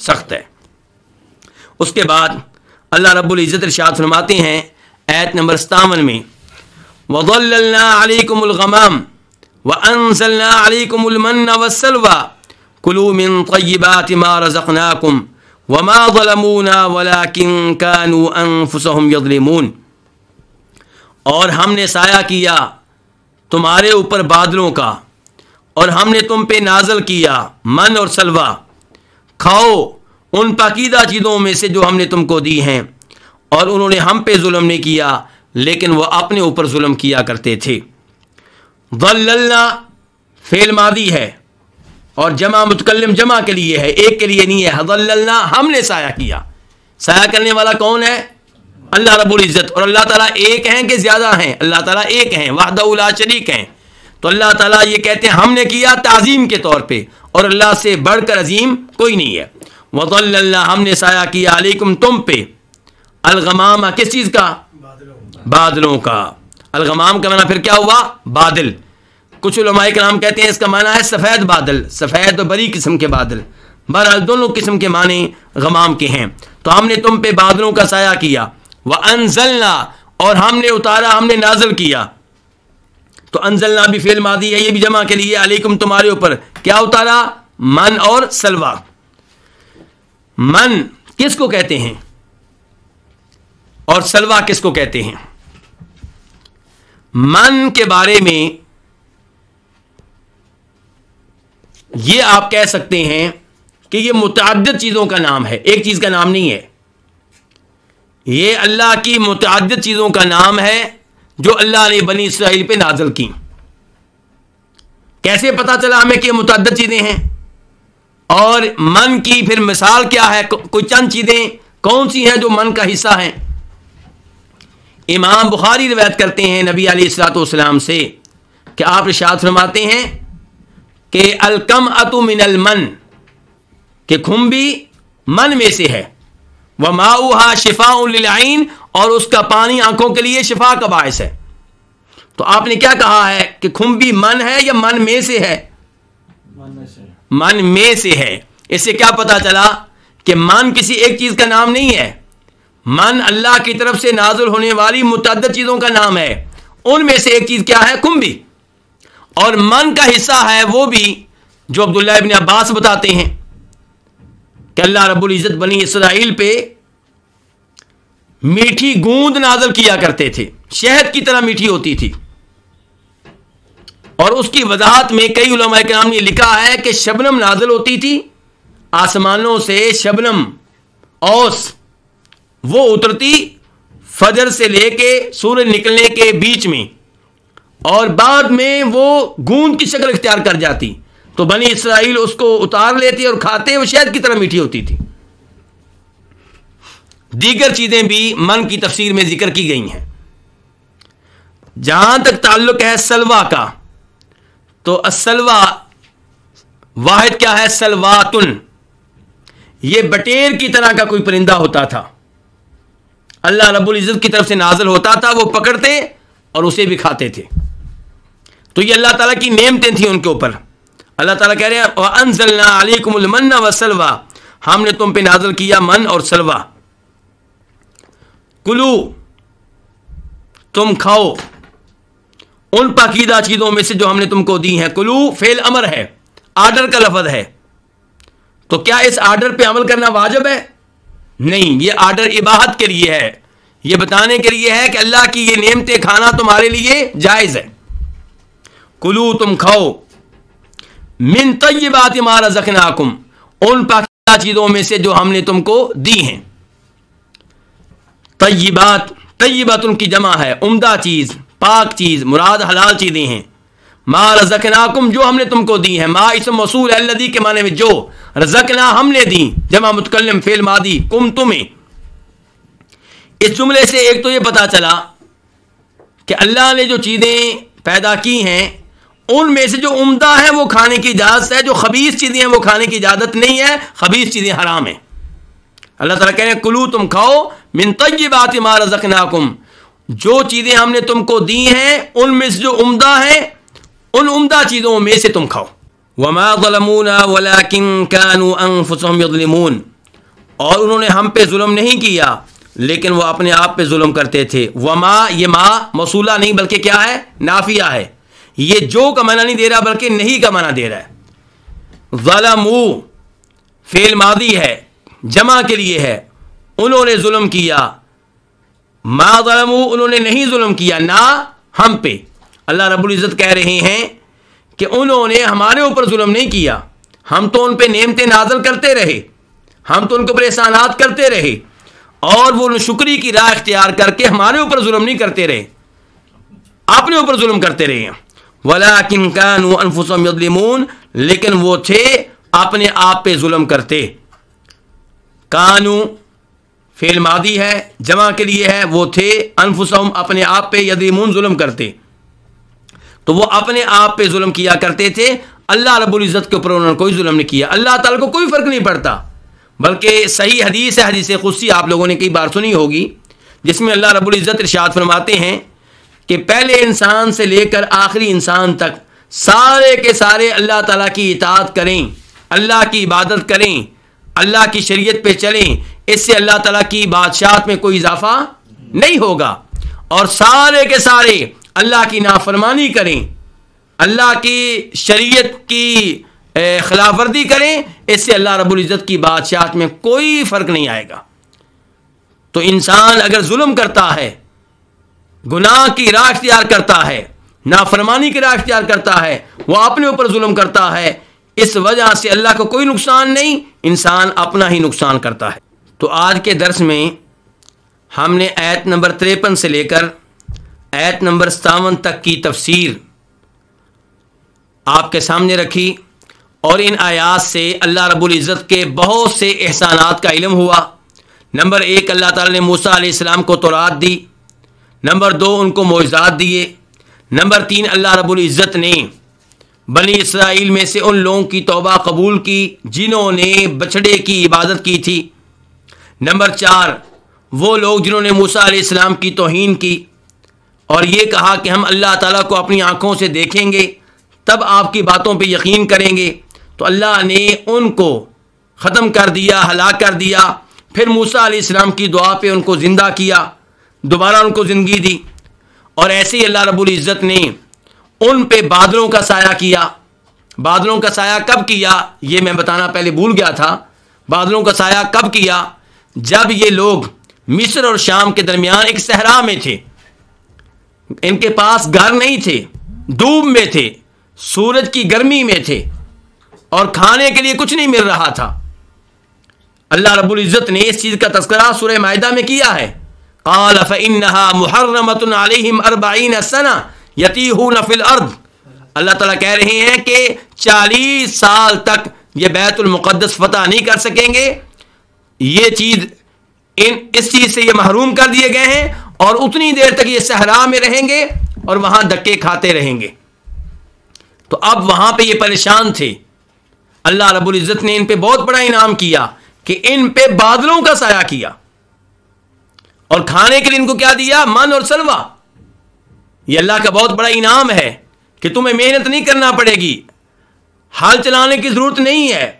سخت ہے. اس کے بعد اللہ رب العزت ارشاد فرماتے ہیں آیت نمبر 57 میں وَظَلَّلْنَا عَلَيْكُمُ الْغَمَامَ وَأَنزَلْنَا عَلَيْكُمُ الْمَنَّ وَالسَّلْوَىٰ كُلُوا مِن طَيِّبَاتِ مَا رَزَقْنَاكُمْ وَمَا ظَلَمُونَا وَلَٰكِن كَانُوا أَنفُسَهُمْ يَظْلِمُونَ. اور ہم نے سایہ کیا تمہارے اوپر بادلوں کا, اور ہم نے تم پہ نازل کیا من اور سلوہ, کھاؤ ان پاکیزہ چیزوں میں سے جو ہم نے تم کو دی ہیں. اور انہوں نے ہم پہ ظلم نہیں کیا لیکن وہ اپنے اوپر ظلم کیا کرتے تھے. ظللنا فعل ماضی ہے اور جمع متکلم جمع کے لیے ہے, ایک کے لیے نہیں ہے. ظللنا ہم نے سایہ کیا. سایہ کرنے والا کون ہے؟ اللہ رب العزت. اور اللہ تعالیٰ ایک ہیں کہ زیادہ ہیں؟ اللہ تعالیٰ ایک ہیں, وحدہ لا شریک ہیں. تو اللہ تعالیٰ یہ کہتے ہیں ہم نے کیا تعظیم کے طور پہ, اور اللہ سے بڑھ کر عظیم کوئی نہیں ہے. وَظَلَّلْنَا ہم نے سایہ کیا علیکم تم پہ الغمام, کس چیز کا؟ بادلوں کا. الغمام کا معنی پھر کیا ہوا؟ بادل. کچھ علماء کرام کہتے ہیں اس کا معنی ہے سفید بادل، سفید و بری قسم کے بادل، بہرحال دونوں قسم کے معنی غمام کے ہیں. تو ہم نے تم پہ بادلوں کا سایہ کیا، وَأَنزَلْنَا، اور ہم نے اتارا، ہم نے نازل کیا. تو انزلنا بھی فعل ماضی ہے، یہ بھی جمع کے لیے، علیکم تمہارے اوپر کیا اتارا؟ من اور سلوہ. من کس کو کہتے ہیں اور سلوہ کس کو کہتے ہیں؟ من کے بارے میں یہ آپ کہہ سکتے ہیں کہ یہ متعدد چیزوں کا نام ہے، ایک چیز کا نام نہیں ہے. یہ اللہ کی متعدد چیزوں کا نام ہے جو اللہ نے بنی اسرائیل پہ نازل کی. کیسے پتا چلا ہمیں کہ یہ متعدد چیزیں ہیں؟ اور من کی پھر مثال کیا ہے؟ کوئی چند چیزیں کون سی ہیں جو من کا حصہ ہیں؟ امام بخاری روایت کرتے ہیں نبی علیہ الصلوۃ والسلام سے کہ آپ ارشاد فرماتے ہیں کہ الکمأۃ من المن، کہ کھمبی من میں سے ہے، وماؤہا شفاء للعین، اور اس کا پانی آنکھوں کے لیے شفا کا باعث ہے. تو آپ نے کیا کہا ہے کہ کھمبی من ہے یا من میں سے ہے؟ من میں سے ہے. اس سے کیا پتا چلا کہ من کسی ایک چیز کا نام نہیں ہے. من اللہ کی طرف سے نازل ہونے والی متعدد چیزوں کا نام ہے. ان میں سے ایک چیز کیا ہے؟ کھمبی. اور من کا حصہ ہے وہ بھی جو عبداللہ ابن عباس بتاتے ہیں کہ اللہ رب العزت بنی اسرائیل پہ میٹھی گوند نازل کیا کرتے تھے، شہد کی طرح میٹھی ہوتی تھی. اور اس کی وضاحت میں کئی علماء کرام نے لکھا ہے کہ شبنم نازل ہوتی تھی آسمانوں سے، شبنم اوس وہ اترتی فجر سے لے کے سورج نکلنے کے بیچ میں، اور بعد میں وہ گوند کی شکل اختیار کر جاتی. تو بنی اسرائیل اس کو اتار لیتے اور کھاتے، وہ شہد کی طرح میٹھی ہوتی تھی. دیگر چیزیں بھی من کی تفسیر میں ذکر کی گئی ہیں. جہاں تک تعلق ہے سلوہ کا، تو السلوہ واحد کیا ہے؟ سلواتن. یہ بٹیر کی طرح کا کوئی پرندہ ہوتا تھا، اللہ رب العزت کی طرف سے نازل ہوتا تھا، وہ پکڑتے اور اسے بھی کھاتے تھے. تو یہ اللہ تعالیٰ کی نعمتیں تھیں ان کے اوپر. اللہ تعالیٰ کہہ رہے ہیں وَأَنزَلْنَا عَلَيْكُمُ الْمَنَّ وَالسَّلْوَىٰ، ہم نے تم پہ نازل کیا من اور سلوہ. کلو، تم کھاؤ ان پاکیزہ چیزوں میں سے جو ہم نے تم کو دی ہیں. کلو فعل امر ہے، آرڈر کا لفظ ہے. تو کیا اس آرڈر پہ عمل کرنا واجب ہے؟ نہیں، یہ آرڈر اباحت کے لیے ہے، یہ بتانے کے لیے ہے کہ اللہ کی یہ نعمتیں کھانا تمہارے لیے جائز ہے. کلو تم کھاؤ من طیبات ما رزقناکم، ان پاکیزہ چیزوں میں سے جو ہم نے تم کو دی ہیں. طیبات، طیبات ان کی جمع ہے عمدہ چیز، پاک چیز، مراد حلال چیزیں ہیں. ما رزقناکم جو ہم نے تم کو دی ہیں. ما اسم موصول ہے الذی کے معنی میں جو، رزقنا ہم نے دی، جمع متکلم فعل ماضی، کم تمہیں. اس جملے سے ایک تو یہ پتا چلا کہ اللہ نے جو چیزیں پیدا کی ہیں ان میں سے جو عمدہ ہے وہ کھانے کی اجازت ہے، جو خبیث چیزیں ہیں وہ کھانے کی اجازت نہیں ہے، خبیث چیزیں حرام ہیں. اللہ تعالیٰ کہہ رہے ہیں کلو تم کھاؤ من طیبات ما رزقناکم، جو چیزیں ہم نے تم کو دی ہیں ان میں سے جو عمدہ ہیں ان عمدہ چیزوں میں سے تم کھاؤ. وما ظلمونا ولکن كانوا انفسهم یظلمون، اور انہوں نے ہم پہ ظلم نہیں کیا لیکن وہ اپنے آپ پہ ظلم کرتے تھے. وما، یہ ما موصولہ نہیں بلکہ کیا ہے؟ نافیہ ہے. یہ جو کا معنی نہیں دے رہا بلکہ نہیں کا معنی دے رہا ہے. ظلموا فعل ماضی ہے، جمع کے لیے ہے، انہوں نے ظلم کیا. ما ظلموا، انہوں نے نہیں ظلم کیا، نہ ہم پہ. اللہ رب العزت کہہ رہے ہیں کہ انہوں نے ہمارے اوپر ظلم نہیں کیا، ہم تو ان پہ نعمتیں نازل کرتے رہے، ہم تو ان کے اوپر احسانات کرتے رہے، اور وہ شکری کی راہ اختیار کر کے ہمارے اوپر ظلم نہیں کرتے رہے، اپنے اوپر ظلم کرتے رہے ہیں. وَلَٰكِن كَانُوا أَنفُسَهُمْ يَظْلِمُونَ، لیکن وہ تھے اپنے آپ پہ ظلم کرتے. کانو فعل ماضی ہے، جمع کے لیے ہے، وہ تھے، انفسہم اپنے آپ پہ، یظلمون ظلم کرتے. تو وہ اپنے آپ پہ ظلم کیا کرتے تھے، اللہ رب العزت کے اوپر انہوں نے کوئی ظلم نہیں کیا. اللہ تعالیٰ کو کوئی فرق نہیں پڑتا. بلکہ صحیح حدیث ہے، حدیث قدسی آپ لوگوں نے کئی بار سنی ہوگی، جس میں اللہ رب العزت ارشاد فرماتے ہیں کہ پہلے انسان سے لے کر آخری انسان تک سارے کے سارے اللہ تعالیٰ کی اطاعت کریں، اللہ کی عبادت کریں، اللہ کی شریعت پہ چلیں، اس سے اللہ تعالیٰ کی بادشاہت میں کوئی اضافہ نہیں ہوگا، اور سارے کے سارے اللہ کی نافرمانی کریں، اللہ کی شریعت کی خلاف ورزی کریں، اس سے اللہ رب العزت کی بادشاہت میں کوئی فرق نہیں آئے گا۔ تو انسان اگر ظلم کرتا ہے، گناہ کی راہ اختیار کرتا ہے، نافرمانی کی راہ اختیار کرتا ہے، وہ اپنے اوپر ظلم کرتا ہے، اس وجہ سے اللہ کو کوئی نقصان نہیں، انسان اپنا ہی نقصان کرتا ہے۔ تو آج کے درس میں ہم نے آیت نمبر 53 سے لے کر آیت نمبر 57 تک کی تفسیر آپ کے سامنے رکھی، اور ان آیات سے اللہ رب العزت کے بہت سے احسانات کا علم ہوا۔ نمبر 1، اللہ تعالیٰ نے موسیٰ علیہ السلام کو تورات دی۔ نمبر 2، ان کو معجزات دیے۔ نمبر 3، اللہ رب العزت نے بنی اسرائیل میں سے ان لوگوں کی توبہ قبول کی جنہوں نے بچڑے کی عبادت کی تھی۔ نمبر 4، وہ لوگ جنہوں نے موسیٰ علیہ السلام کی توہین کی اور یہ کہا کہ ہم اللہ تعالیٰ کو اپنی آنکھوں سے دیکھیں گے تب آپ کی باتوں پہ یقین کریں گے، تو اللہ نے ان کو ختم کر دیا، ہلاک کر دیا۔ پھر موسیٰ علیہ السلام کی دعا پہ ان کو زندہ کیا، دوبارہ ان کو زندگی دی، اور ایسے ہی اللہ رب العزت نے ان پہ بادلوں کا سایہ کیا۔ بادلوں کا سایہ کب کیا یہ میں بتانا پہلے بھول گیا تھا۔ بادلوں کا سایہ کب کیا؟ جب یہ لوگ مصر اور شام کے درمیان ایک صحرا میں تھے، ان کے پاس گھر نہیں تھے، دھوپ میں تھے، سورج کی گرمی میں تھے، اور کھانے کے لیے کچھ نہیں مل رہا تھا۔ اللہ رب العزت نے اس چیز کا تذکرہ سورہ مائدہ میں کیا ہے، قال فإنها محرمۃ علیہم 40 سنہ یتیہون فی الارض۔ اللہ تعالیٰ کہہ رہے ہیں کہ 40 سال تک یہ بیت المقدس فتح نہیں کر سکیں گے، یہ چیز اس چیز سے یہ محروم کر دیے گئے ہیں، اور اتنی دیر تک یہ صحرا میں رہیں گے اور وہاں دھکے کھاتے رہیں گے۔ تو اب وہاں پہ یہ پریشان تھے، اللہ رب العزت نے ان پہ بہت بڑا انعام کیا کہ ان پہ بادلوں کا سایہ کیا، اور کھانے کے لیے ان کو کیا دیا؟ من اور سلوہ۔ یہ اللہ کا بہت بڑا انعام ہے کہ تمہیں محنت نہیں کرنا پڑے گی، ہل چلانے کی ضرورت نہیں ہے،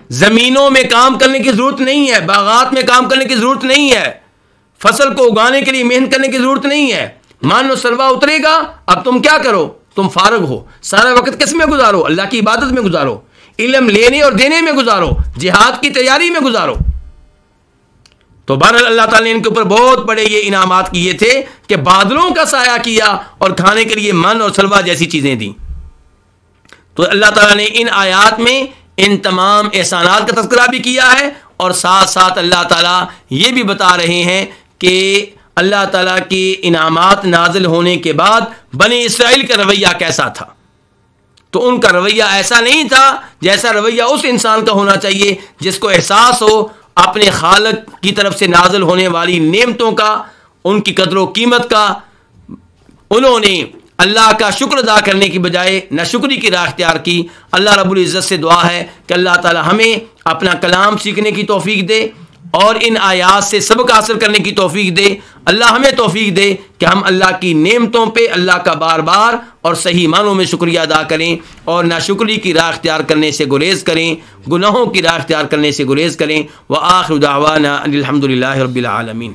زمینوں میں کام کرنے کی ضرورت نہیں ہے، باغات میں کام کرنے کی ضرورت نہیں ہے، فصل کو اگانے کے لیے محنت کرنے کی ضرورت نہیں ہے۔ من اور سلوہ اترے گا، اب تم کیا کرو؟ تم فارغ ہو، سارا وقت کس میں گزارو؟ اللہ کی عبادت میں گزارو، علم لینے اور دینے میں گزارو، جہاد کی تیاری میں گزارو۔ تو بہرحال اللہ تعالیٰ نے ان کے اوپر بہت بڑے یہ انعامات کیے تھے کہ بادلوں کا سایہ کیا اور کھانے کے لیے من اور سلوہ جیسی چیزیں دیں۔ تو اللہ تعالیٰ نے ان آیات میں ان تمام احسانات کا تذکرہ بھی کیا ہے، اور ساتھ ساتھ اللہ تعالیٰ یہ بھی بتا رہے ہیں کہ اللہ تعالیٰ کی انعامات نازل ہونے کے بعد بنی اسرائیل کا رویہ کیسا تھا۔ تو ان کا رویہ ایسا نہیں تھا جیسا رویہ اس انسان کا ہونا چاہیے جس کو احساس ہو اپنے خالق کی طرف سے نازل ہونے والی نعمتوں کا، ان کی قدر و قیمت کا۔ انہوں نے اللہ کا شکر ادا کرنے کی بجائے ناشکری کی راہ اختیار کی۔ اللہ رب العزت سے دعا ہے کہ اللہ تعالی ہمیں اپنا کلام سیکھنے کی توفیق دے اور ان آیات سے سبق حاصل کرنے کی توفیق دے۔ اللہ ہمیں توفیق دے کہ ہم اللہ کی نعمتوں پہ اللہ کا بار بار اور صحیح معنوں میں شکریہ ادا کریں، اور ناشکری کی راہ اختیار کرنے سے گریز کریں، گناہوں کی راہ اختیار کرنے سے گریز کریں۔ وآخر دعوانا ان الحمد للہ رب العالمین۔